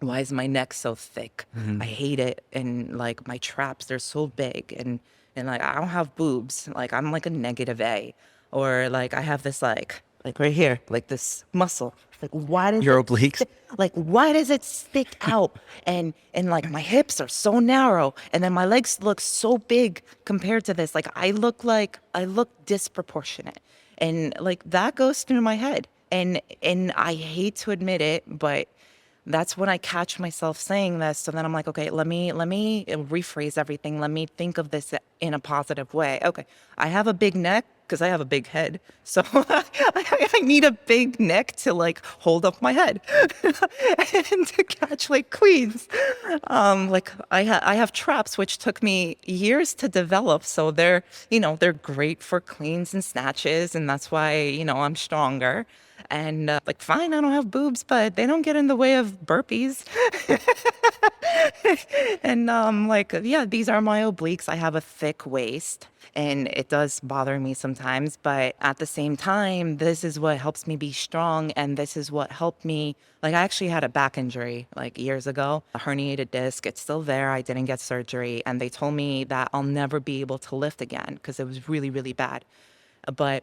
why is my neck so thick? I hate it. And like my traps, they're so big, and like I don't have boobs. Like I'm like a negative A. Or like I have this like right here, like this muscle. Like why does Your obliques? like why does it stick out? And like my hips are so narrow, and then my legs look so big compared to this. Like I look disproportionate. And like that goes through my head. And I hate to admit it, but that's when I catch myself saying this. So then I'm like, okay, let me rephrase everything. Let me think of this in a positive way. Okay, I have a big neck because I have a big head. So I need a big neck to like hold up my head and to catch like queens. Like I have traps, which took me years to develop. So they're great for cleans and snatches. And that's why, I'm stronger. And like, fine, I don't have boobs, but they don't get in the way of burpees. And like, yeah, these are my obliques. I have a thick waist, and it does bother me sometimes. But at the same time, this is what helps me be strong. And this is what helped me. Like, I actually had a back injury like years ago, a herniated disc. It's still there. I didn't get surgery. And they told me that I'll never be able to lift again because it was really, really bad. But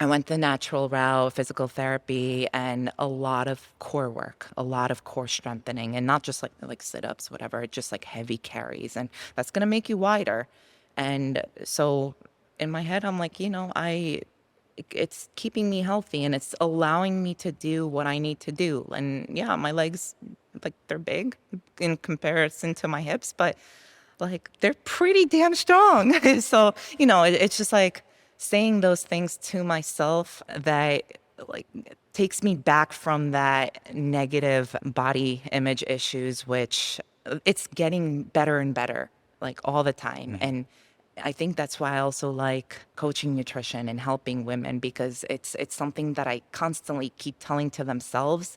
I went the natural route, physical therapy, and a lot of core work, a lot of core strengthening, and not just like sit-ups, whatever, just like heavy carries, and that's gonna make you wider. And so in my head, I'm like, it's keeping me healthy, and it's allowing me to do what I need to do. And yeah, my legs, like they're big in comparison to my hips, but like they're pretty damn strong. So, it's just like saying those things to myself that like takes me back from that negative body image issues, which it's getting better and better like all the time. And I think that's why I also like coaching nutrition and helping women, because it's something that I constantly keep telling to themselves,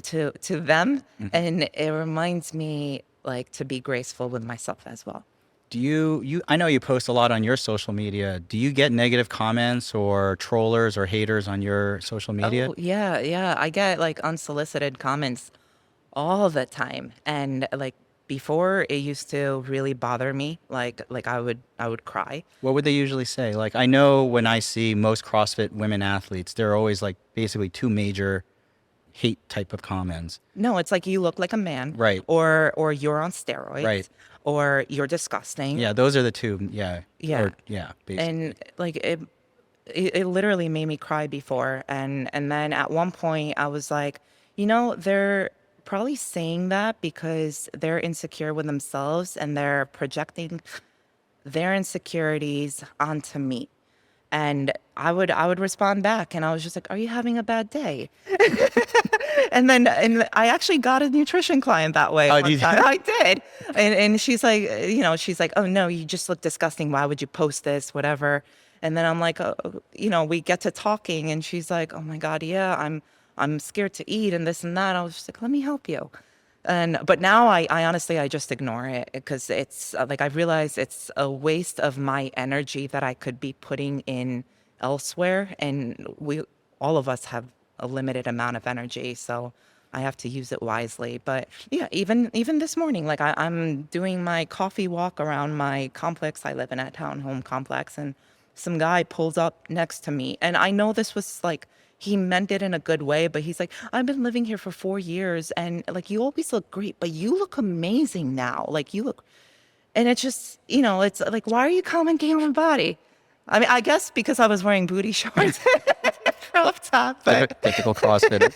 to them. And it reminds me like to be graceful with myself as well. Do you I know you post a lot on your social media. Do you get negative comments or trollers or haters on your social media? Oh, yeah. I get like unsolicited comments all the time. And like before it used to really bother me. Like I would cry. What would they usually say? Like, I know when I see most CrossFit women athletes, there are always like basically two major hate type of comments. No, it's like you look like a man, Right. or you're on steroids, Right. or you're disgusting. Yeah, those are the two. Yeah. Yeah. Or, yeah, basically. And like it literally made me cry before. And then at one point I was like, they're probably saying that because they're insecure with themselves and they're projecting their insecurities onto me. And I would respond back, and I was just like, "Are you having a bad day?" And I actually got a nutrition client that way. Oh, One did you? time. I did, and she's like, she's like, "Oh no, you just look disgusting. Why would you post this? Whatever." And then I'm like, we get to talking, and she's like, "Oh my God, yeah, I'm scared to eat and this and that." I was just like, "Let me help you." But now I honestly, I just ignore it because it's like I realize it's a waste of my energy that I could be putting in elsewhere. And all of us have a limited amount of energy, so I have to use it wisely. But yeah, even this morning, like I'm doing my coffee walk around my complex. I live in a townhome complex, and some guy pulls up next to me, and I know this was like, he meant it in a good way, but he's like, "I've been living here for 4 years, and like you always look great, but you look amazing now. Like you look," and it's just, it's like, why are you commenting on my body? I mean, I guess because I was wearing booty shorts, crop top, but Typical CrossFit.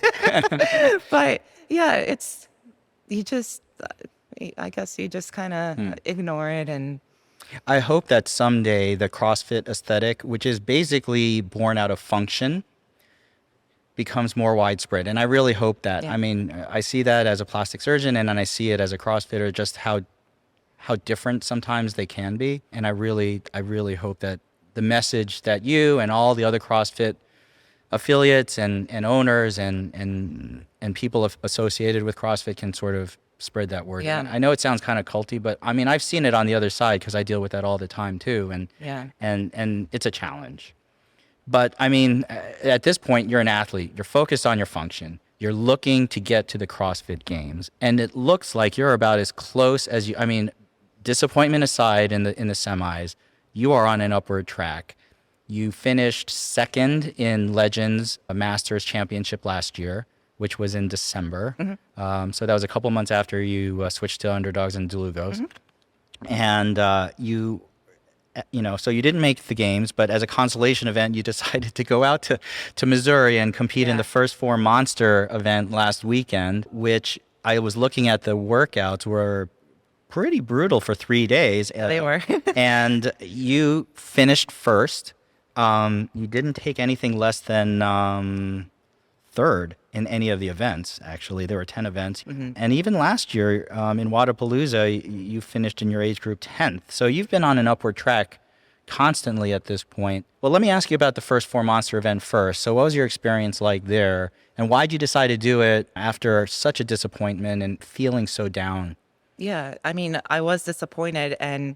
but yeah, it's you just, I guess you just kind of ignore it. And I hope that someday the CrossFit aesthetic, which is basically born out of function, becomes more widespread. And I really hope that. Yeah. I mean, I see that as a plastic surgeon, and then I see it as a CrossFitter, just how different sometimes they can be. And I really hope that the message that you and all the other CrossFit affiliates and owners and people associated with CrossFit can sort of spread that word. Yeah. I know it sounds kind of culty, but I mean, I've seen it on the other side because I deal with that all the time too. And yeah, and it's a challenge. But I mean, at this point, you're an athlete. You're focused on your function. You're looking to get to the CrossFit Games, and it looks like you're about as close as you. I mean, disappointment aside, in the semis, you are on an upward track. You finished second in Legends Masters Championship last year, which was in December. So that was a couple months after you switched to Underdogs and Delugos, and so you didn't make the games, but as a consolation event, you decided to go out to Missouri and compete in the first Phorm Monster event last weekend, which I was looking at, the workouts were pretty brutal for 3 days. they were. And you finished first. You didn't take anything less than third in any of the events, actually. There were 10 events. And even last year in Wadapalooza, you finished in your age group 10th. So you've been on an upward track constantly at this point. Well, let me ask you about the first Phorm Monster event first. So what was your experience like there? And why'd you decide to do it after such a disappointment and feeling so down? Yeah, I mean, I was disappointed, and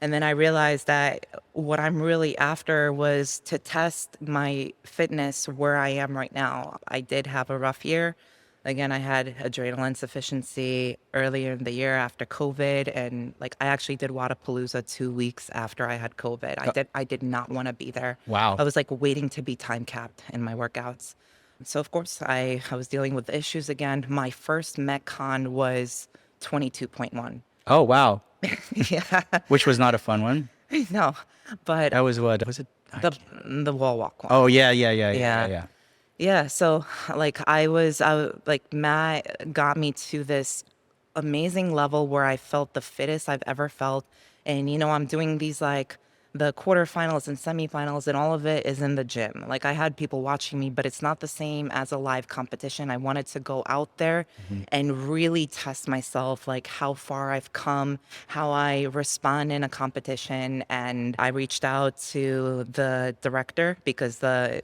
then I realized that what I'm really after was to test my fitness where I am right now. I did have a rough year. Again, I had adrenal insufficiency earlier in the year after COVID, and like I actually did Wadapalooza 2 weeks after I had COVID. I did not want to be there. Wow. I was like waiting to be time capped in my workouts. So of course I was dealing with issues again. My first Metcon was 22.1. Oh, wow. Yeah. Which was not a fun one. No, but That was what? Was it? the wall walk one. Oh, yeah. Yeah, so like like Matt got me to this amazing level where I felt the fittest I've ever felt. And I'm doing these like the quarterfinals and semifinals, and all of it is in the gym. Like I had people watching me, but it's not the same as a live competition. I wanted to go out there and really test myself, like how far I've come, how I respond in a competition. And I reached out to the director because the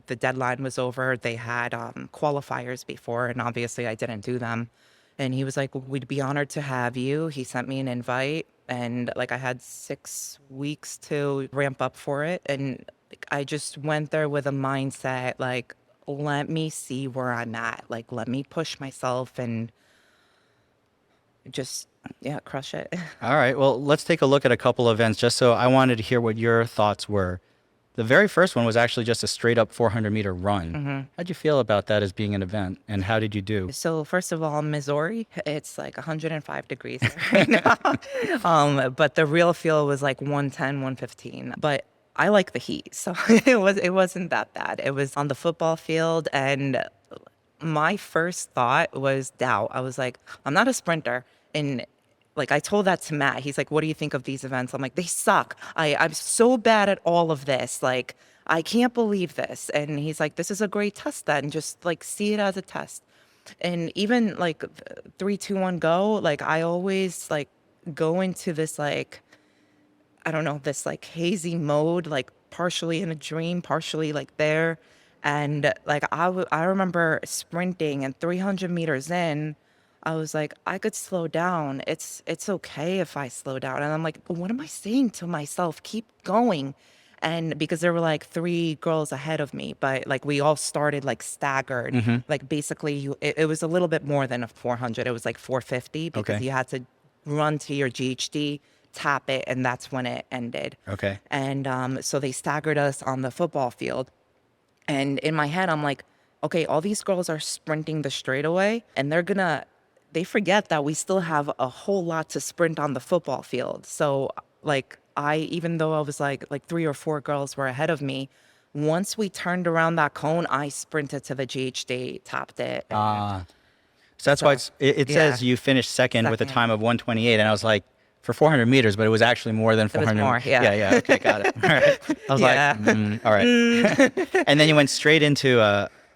deadline was over. They had qualifiers before, and obviously I didn't do them. And he was like, "We'd be honored to have you." He sent me an invite, and like I had 6 weeks to ramp up for it. And like, I just went there with a mindset like, let me see where I'm at. Like, let me push myself. And just, yeah, crush it. All right. Well, let's take a look at a couple events just so I wanted to hear what your thoughts were. The very first one was actually just a straight up 400-meter run. How'd you feel about that as being an event, and how did you do? So first of all, Missouri, it's like 105 degrees right now. But the real feel was like 110, 115. But I like the heat, so it wasn't that bad. It was on the football field, and my first thought was doubt. I was like, I'm not a sprinter, and like I told that to Matt. He's like, what do you think of these events? I'm like, they suck. I'm so bad at all of this. Like, I can't believe this. And he's like, this is a great test then. Just like see it as a test. And even like 3, 2, 1, go. Like I always like go into this like, I don't know, this like hazy mode, like partially in a dream, partially like there. And like I remember sprinting and 300 meters in, I was like, I could slow down. It's okay if I slow down. And I'm like, but what am I saying to myself? Keep going. And because there were like 3 girls ahead of me, but like we all started like staggered. Like basically it was a little bit more than a 400. It was like 450 because Okay. you had to run to your GHD, tap it, and that's when it ended. Okay. And so they staggered us on the football field. And in my head, I'm like, okay, all these girls are sprinting the straightaway, and they forget that we still have a whole lot to sprint on the football field. So like even though I was like 3 or 4 girls were ahead of me, once we turned around that cone, I sprinted to the GHD, tapped it. So that's why it says yeah. you finished second with a Second. time of 128, and I was like, for 400 meters, but it was actually more than 400. more, yeah. Yeah. Okay, got it. All right. I was Yeah. like, all right. And then you went straight into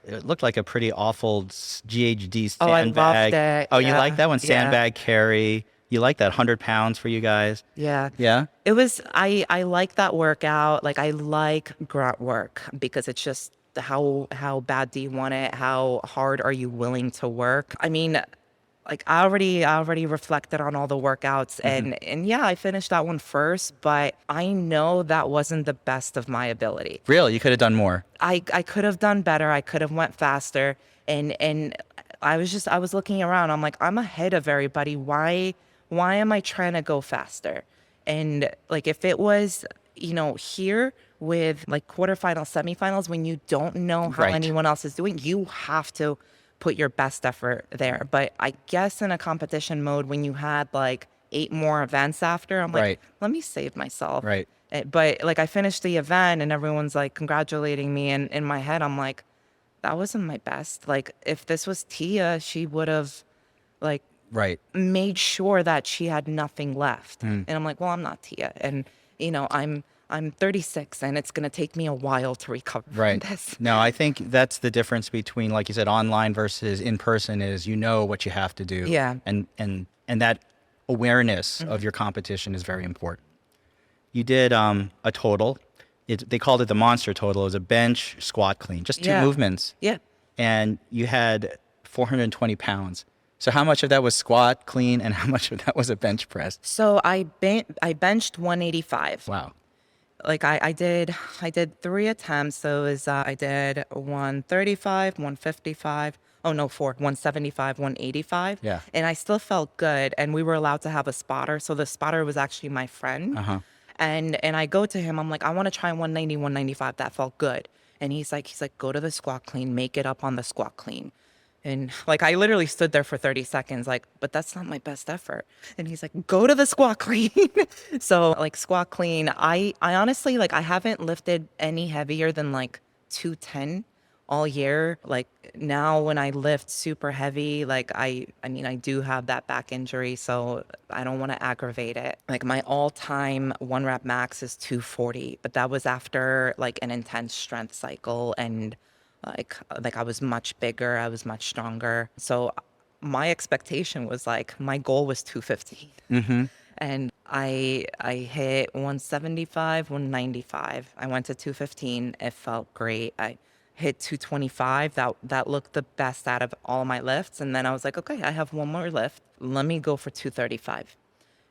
it looked like a pretty awful GHD Oh, I sandbag. loved it. Oh, you Yeah. like that one? Yeah. Sandbag carry. You like that 100 pounds for you guys? Yeah. Yeah? It was, I like that workout. Like I like grunt work because it's just how bad do you want it? How hard are you willing to work? I mean, like I already reflected on all the workouts and yeah, I finished that one first, but I know that wasn't the best of my ability. Really? You could have done more. I could have done better. I could have went faster. And I was looking around. I'm like, I'm ahead of everybody. Why am I trying to go faster? And like if it was, here with like quarterfinals, semifinals, when you don't know how Right. anyone else is doing, you have to put your best effort there. But I guess in a competition mode, when you had like 8 more events after, I'm like, Right. let me save myself. Right. But like I finished the event and everyone's like congratulating me. And in my head, I'm like, that wasn't my best. Like if this was Tia, she would have like Right. made sure that she had nothing left. And I'm like, well, I'm not Tia. And, I'm 36 and it's going to take me a while to recover Right. from this. No, I think that's the difference between, like you said, online versus in person is you know what you have to do. Yeah. And that awareness of your competition is very important. You did a total. They called it the monster total. It was a bench, squat, clean, just 2 Yeah. movements. Yeah. And you had 420 pounds. So how much of that was squat, clean, and how much of that was a bench press? So I benched 185. Wow. Like I did 3 attempts. So it was, I did 135, 155. Oh no, 4, 175, 185. Yeah. And I still felt good. And we were allowed to have a spotter. So the spotter was actually my friend. And I go to him, I'm like, I want to try 190, 195. That felt good. And he's like, go to the squat clean, make it up on the squat clean. And like I literally stood there for 30 seconds, like, but that's not my best effort. And he's like, go to the squat clean. So like squat clean, I honestly like I haven't lifted any heavier than like 210 all year. Like now when I lift super heavy, like I mean I do have that back injury, so I don't want to aggravate it. Like my all-time 1 rep max is 240, but that was after like an intense strength cycle and like I was much bigger, I was much stronger. So my expectation was like my goal was 215. And I hit 175, 195. I went to 215. It felt great. I hit 225. That looked the best out of all my lifts. And then I was like, okay, I have one more lift. Let me go for 235.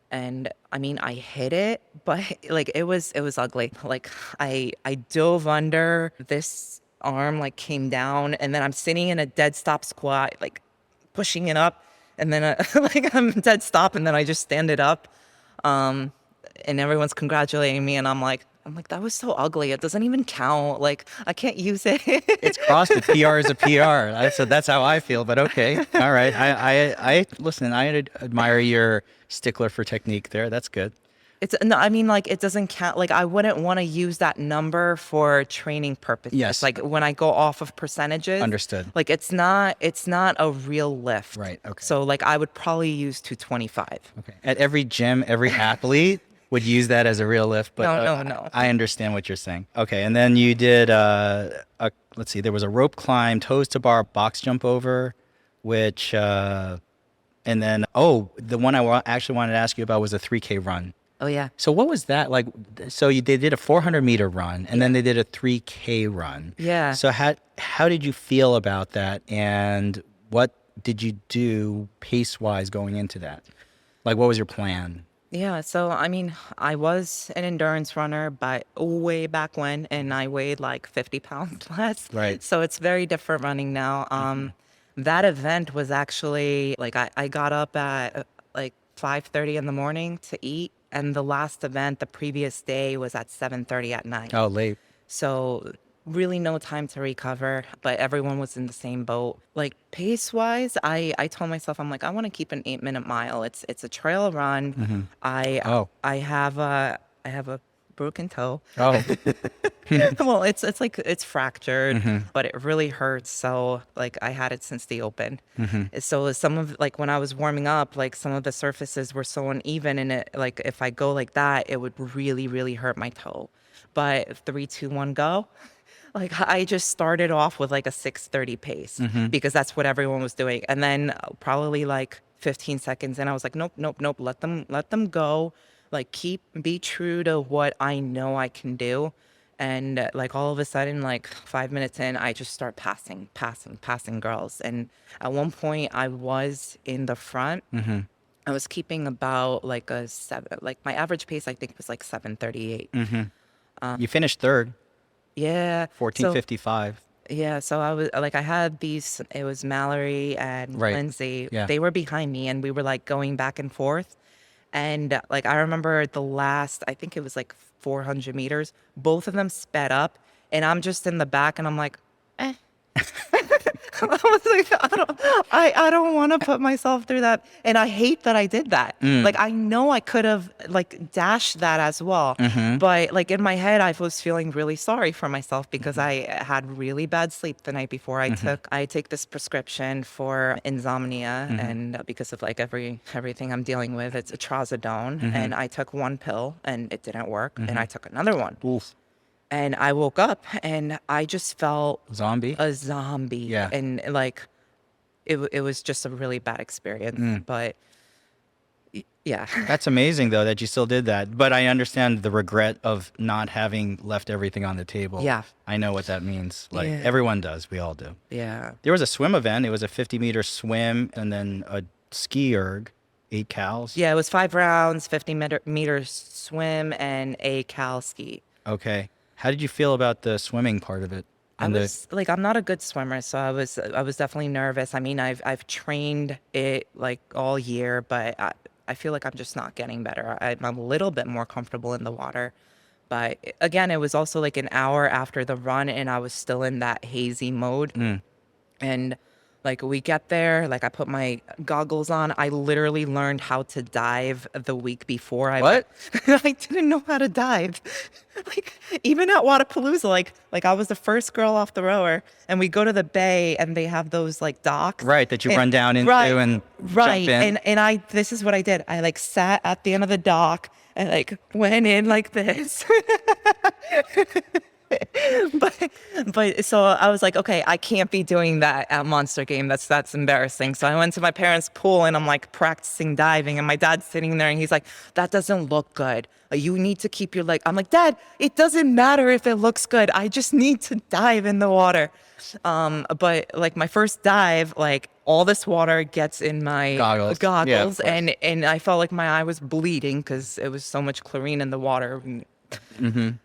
And I mean, I hit it, but like it was ugly. Like I dove under, this arm like came down, and then I'm sitting in a dead stop squat, like pushing it up, And then like I'm dead stop, and then I just stand it up, and everyone's congratulating me, and I'm like, that was so ugly. It doesn't even count. Like I can't use it. It's CrossFit. PR is a PR. So that's how I feel. But okay, all right. I listen. I admire your stickler for technique there. That's good. It's no, I mean, like it doesn't count. Like I wouldn't want to use that number for training purposes. Yes. Like when I go off of percentages. Understood. Like it's not a real lift. Right. Okay. So like I would probably use 225. Okay. At every gym, every athlete would use that as a real lift. But No. I understand what you're saying. Okay. And then you did let's see, there was a rope climb, toes to bar, box jump over, which and then the one I actually wanted to ask you about was a 3K run. Oh yeah. So what was that like? So they did a 400-meter run, and then they did a 3K run. Yeah. So how did you feel about that, and what did you do pace-wise going into that? Like, what was your plan? Yeah, so I mean, I was an endurance runner, but way back when, and I weighed like 50 pounds less. Right. So it's very different running now. That event was actually like I got up at like 5:30 in the morning to eat, and the last event the previous day was at 7:30 at night. Oh, late. So really no time to recover, but everyone was in the same boat. Like pace wise, I told myself, I'm like, I want to keep an 8-minute mile. It's a trail run. Mm-hmm. I have a broken toe. Oh. Well, it's fractured, Mm-hmm. but it really hurts. So like I had it since the open. Mm-hmm. So some of like when I was warming up, like some of the surfaces were so uneven, and it like if I go like that, it would really, really hurt my toe. But 3, 2, 1, go. Like I just started off with like a 6:30 pace Mm-hmm. because that's what everyone was doing. And then probably like 15 seconds and I was like, nope. Let them go. Like be true to what I know I can do. And like all of a sudden, like 5 minutes in, I just start passing girls. And at one point I was in the front. Mm-hmm. I was keeping about like a 7, like my average pace, I think was like 7:38. Mm-hmm. You finished third, Yeah. 14:55. Yeah, so I was like, I had these, it was Mallory and Right. Lindsay. Yeah. They were behind me and we were like going back and forth. And like, I remember the last, I think it was like 400 meters, both of them sped up and I'm just in the back and I'm like, eh. I was like, I don't want to put myself through that. And I hate that I did that. Like, I know I could have like dashed that as well. But like in my head, I was feeling really sorry for myself because I had really bad sleep the night before. I take this prescription for insomnia and because of like everything I'm dealing with, it's a trazodone. And I took one pill and it didn't work. And I took another one. Oof. And I woke up and I just felt Zombie? a zombie. Yeah. And like, it was just a really bad experience. But yeah. That's amazing, though, that you still did that. But I understand the regret of not having left everything on the table. Yeah. I know what that means. Like, Yeah. everyone does. We all do. Yeah. There was a swim event. It was a 50-meter swim and then a ski erg, 8 cals. Yeah, it was 5 rounds, 50 meter swim, and a cal ski. Okay. How did you feel about the swimming part of it? I'm not a good swimmer, so I was definitely nervous. I mean, I've trained it like all year, but I feel like I'm just not getting better. I'm a little bit more comfortable in the water. But again, it was also like an hour after the run and I was still in that hazy mode. And like we get there, like I put my goggles on. I literally learned how to dive the week before. What? I didn't know how to dive. Like even at Wadapalooza, like I was the first girl off the rower, and we go to the bay, and they have those like docks. Right, that you run down into and right. jump in. And this is what I did. I like sat at the end of the dock and like went in like this. But so I was like, okay, I can't be doing that at Monster Game. That's embarrassing. So I went to my parents' pool and I'm like practicing diving, and my dad's sitting there and he's like, that doesn't look good. You need to keep your leg. I'm like, Dad, it doesn't matter if it looks good. I just need to dive in the water. But like my first dive, like all this water gets in my goggles, Yeah, and I felt like my eye was bleeding because it was so much chlorine in the water.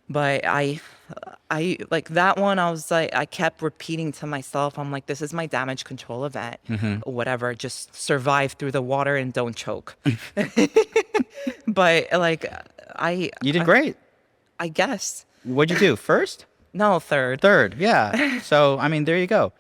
But I like that one. I was like, I kept repeating to myself, I'm like, this is my damage control event. Whatever, just survive through the water and don't choke. But like, You did great. I guess. What'd you do? First? No, third. Third, yeah. So, I mean, there you go.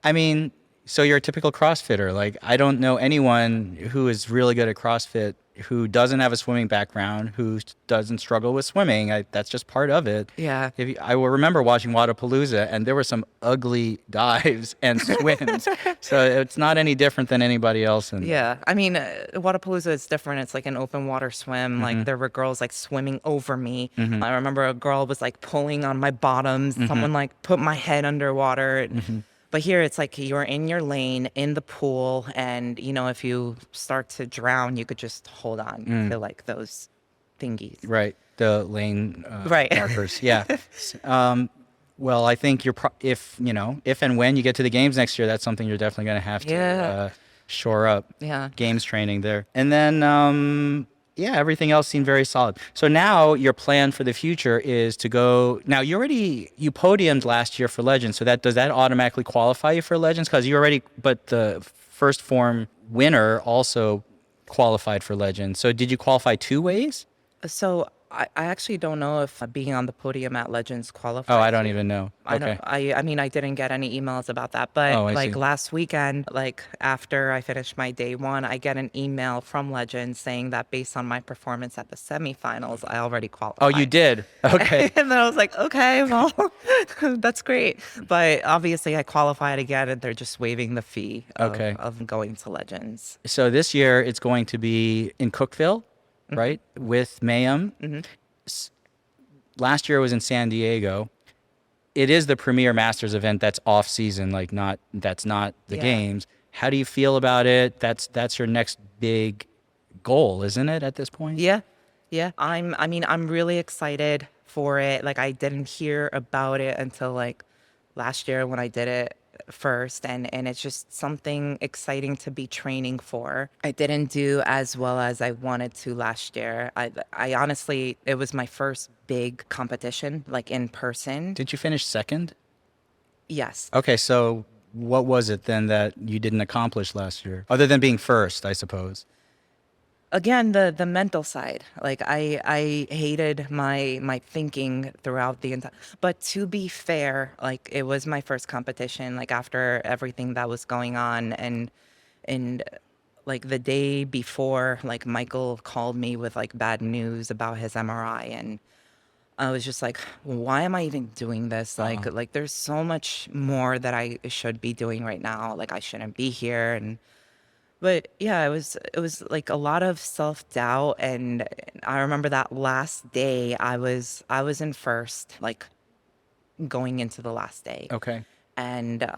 I mean, so you're a typical CrossFitter. Like, I don't know anyone who is really good at CrossFit who doesn't have a swimming background, who doesn't struggle with swimming. That's just part of it. Yeah. I will remember watching Wadapalooza, and there were some ugly dives and swims. So it's not any different than anybody else. Yeah. I mean, Wadapalooza is different. It's like an open water swim. Like there were girls like swimming over me. I remember a girl was like pulling on my bottoms. Someone like put my head underwater. But here it's like you're in your lane in the pool, and you know, if you start to drown, you could just hold on to like those thingies. Right. The lane Right. markers. Yeah. Well, I think if and when you get to the games next year, that's something you're definitely going to have to shore up. Yeah. Games training there. And then everything else seemed very solid. So now your plan for the future is to go. Now you podiumed last year for Legends. So does that automatically qualify you for Legends? Because but the first Phorm winner also qualified for Legends. So did you qualify two ways? So I actually don't know if being on the podium at Legends qualifies. Oh, I don't even know. Okay. I mean, I didn't get any emails about that, but like last weekend, like after I finished my day one, I get an email from Legends saying that based on my performance at the semifinals, I already qualified. Oh, you did? Okay. And then I was like, okay, well, that's great. But obviously I qualified again, and they're just waiving the fee of going to Legends. So this year it's going to be in Cookeville, right? With Mayhem. Last year it was in San Diego. It is the premier Masters event that's off season, that's not the games. How do you feel about it? That's your next big goal, isn't it, at this point? Yeah. I'm really excited for it. Like, I didn't hear about it until like last year when I did it first, and it's just something exciting to be training for. I didn't do as well as I wanted to last year. I honestly, it was my first big competition, like in person. Did you finish second? Yes. Okay, so what was it then that you didn't accomplish last year, other than being first, I suppose? Again, the mental side. Like I hated my thinking throughout the entire. But to be fair, like it was my first competition. Like after everything that was going on, and like the day before, like Michael called me with like bad news about his MRI, and I was just like, why am I even doing this? Like there's so much more that I should be doing right now. Like I shouldn't be here. But yeah, it was like a lot of self-doubt, and I remember that last day I was in first, like going into the last day. Okay. And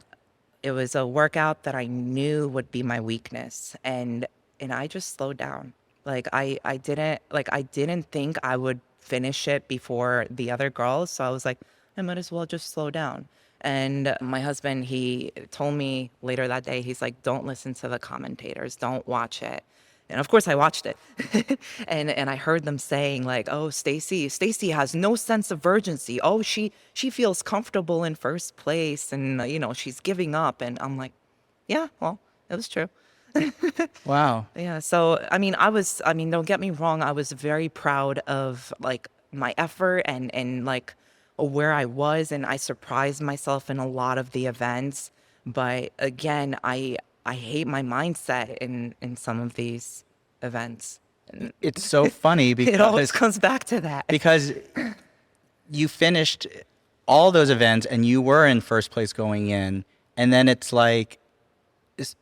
it was a workout that I knew would be my weakness, and I just slowed down. Like I didn't think I would finish it before the other girls, so I was like, I might as well just slow down. And my husband, he told me later that day, he's like, don't listen to the commentators, don't watch it. And of course I watched it. and I heard them saying like, oh, Stacey has no sense of urgency. Oh, she feels comfortable in first place, and she's giving up. And I'm like, yeah, well, it was true. Wow. Yeah. So, I mean, don't get me wrong. I was very proud of like my effort and like where I was, and I surprised myself in a lot of the events. But again, I hate my mindset in some of these events. It's so funny because it always comes back to that. Because you finished all those events and you were in first place going in, and then it's like,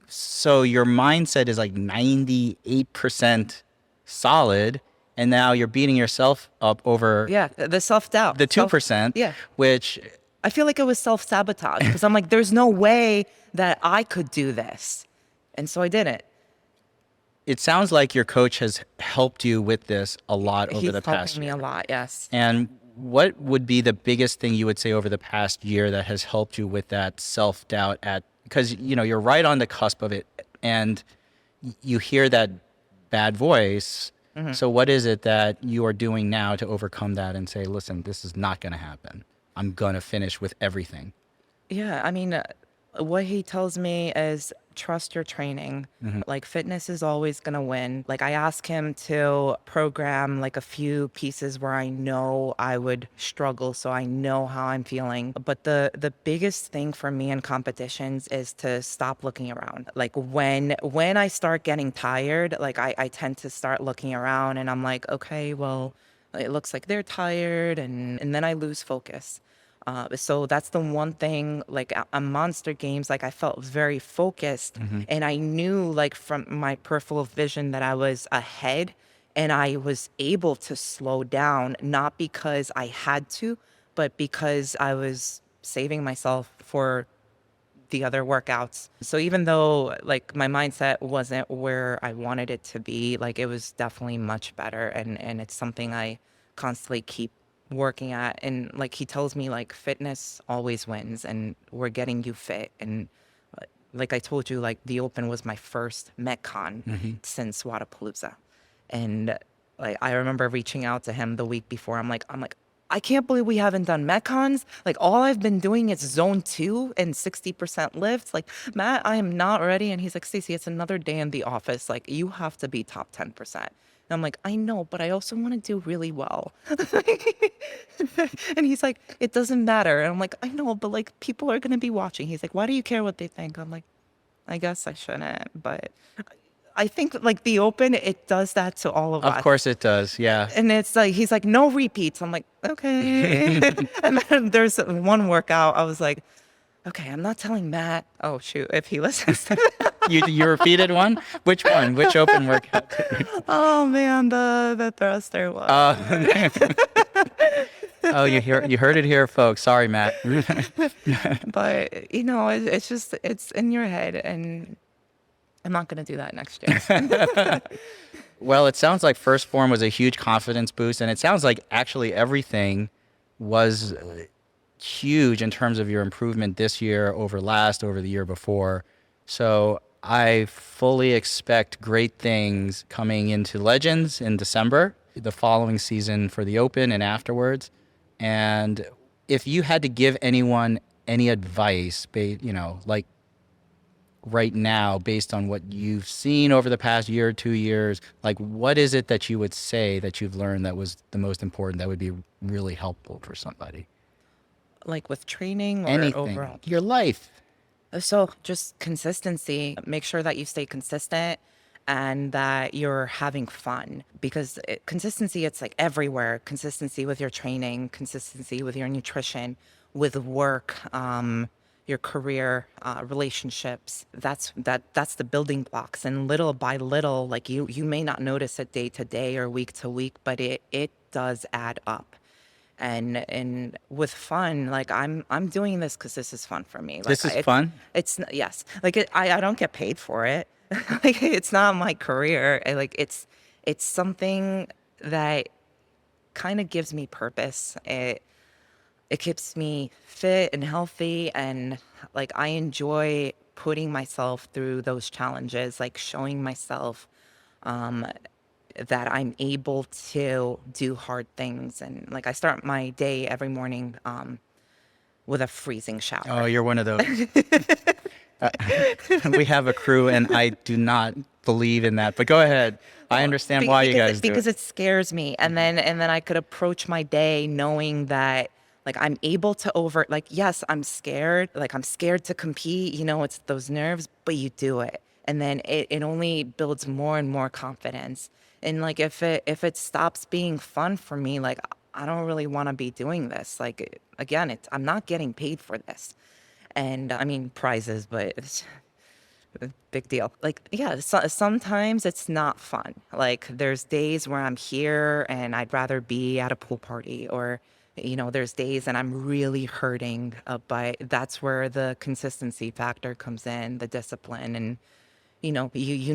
so your mindset is like 98% solid, and now you're beating yourself up over the self-doubt, the 2%, which I feel like it was self-sabotage, because I'm like, there's no way that I could do this, and so I didn't. It sounds like your coach has helped you with this a lot over the past year. He's helped me a lot, yes. And what would be the biggest thing you would say over the past year that has helped you with that self-doubt because you're right on the cusp of it, and you hear that bad voice. So what is it that you are doing now to overcome that and say, listen, this is not going to happen? I'm going to finish with everything. Yeah, I mean, what he tells me is trust your training. Like fitness is always going to win. Like I ask him to program like a few pieces where I know I would struggle, so I know how I'm feeling. But the biggest thing for me in competitions is to stop looking around. Like when I start getting tired, like I tend to start looking around and I'm like, okay, well, it looks like they're tired, and then I lose focus. So that's the one thing, like on Monster Games, like I felt very focused and I knew like from my peripheral vision that I was ahead and I was able to slow down, not because I had to, but because I was saving myself for the other workouts. So even though like my mindset wasn't where I wanted it to be, like it was definitely much better. And it's something I constantly keep working at. And like he tells me like fitness always wins and we're getting you fit. And like I told you, like the Open was my first Metcon since Wadapalooza. And like I remember reaching out to him the week before. I'm like, I can't believe we haven't done Metcons. Like all I've been doing is zone 2 and 60% lifts. Like, Matt, I am not ready. And he's like, Stacey, it's another day in the office. Like you have to be top 10%. And I'm like, I know, but I also want to do really well. And he's like, it doesn't matter. And I'm like, I know, but like people are going to be watching. He's like, why do you care what they think? I'm like, I guess I shouldn't, but I think like the Open, it does that to all of us. Of course it does. Yeah. And it's like, he's like, no repeats. I'm like, okay. And then there's one workout. I was like, okay, I'm not telling Matt. Oh, shoot, if he listens to that. You repeated one? Which one? Which Open workout? Oh, man, the thruster one. Oh, you heard it here, folks. Sorry, Matt. But, you know, it's just, it's in your head. And I'm not going to do that next year. Well, it sounds like first Phorm was a huge confidence boost, and it sounds like actually everything was huge in terms of your improvement this year over the year before. So I fully expect great things coming into Legends in December, the following season for the Open and afterwards. And if you had to give anyone any advice, like right now, based on what you've seen over the past year or 2 years, like what is it that you would say that you've learned that was the most important that would be really helpful for somebody? Like with training or Anything. overall? Your life. So just consistency. Make sure that you stay consistent and that you're having fun, because consistency, it's like everywhere. Consistency with your training, consistency with your nutrition, with work, your career, relationships. That's the building blocks. And little by little, like you may not notice it day to day or week to week, but it does add up. And with fun, like I'm doing this because this is fun for me. Like, This is fun? It's yes. Like I don't get paid for it. Like it's not my career. It's something that kind of gives me purpose. It keeps me fit and healthy, and like I enjoy putting myself through those challenges, like showing myself that I'm able to do hard things. And like I start my day every morning with a freezing shower. Oh, you're one of those. We have a crew, and I do not believe in that. But go ahead. I understand why you guys do it. Because it scares me, and then I could approach my day knowing that like I'm able to yes, I'm scared. Like I'm scared to compete. You know, it's those nerves, but you do it, and then it only builds more and more confidence. And like if it stops being fun for me, like I don't really want to be doing this. Like again, I'm not getting paid for this. And I mean prizes, but it's a big deal. Like, yeah, sometimes it's not fun. Like there's days where I'm here and I'd rather be at a pool party, or, you know, there's days and I'm really hurting, but that's where the consistency factor comes in, the discipline. And, you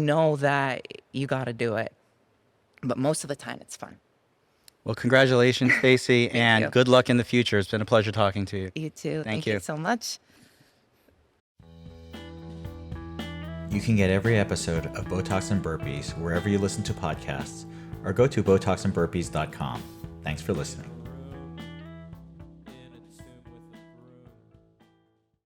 know that you got to do it. But most of the time it's fun. Well, congratulations, Stacey, and you. good luck in the future. It's been a pleasure talking to you. You too. Thank you you so much. You can get every episode of Botox and Burpees wherever you listen to podcasts, or go to BotoxandBurpees.com. Thanks for listening.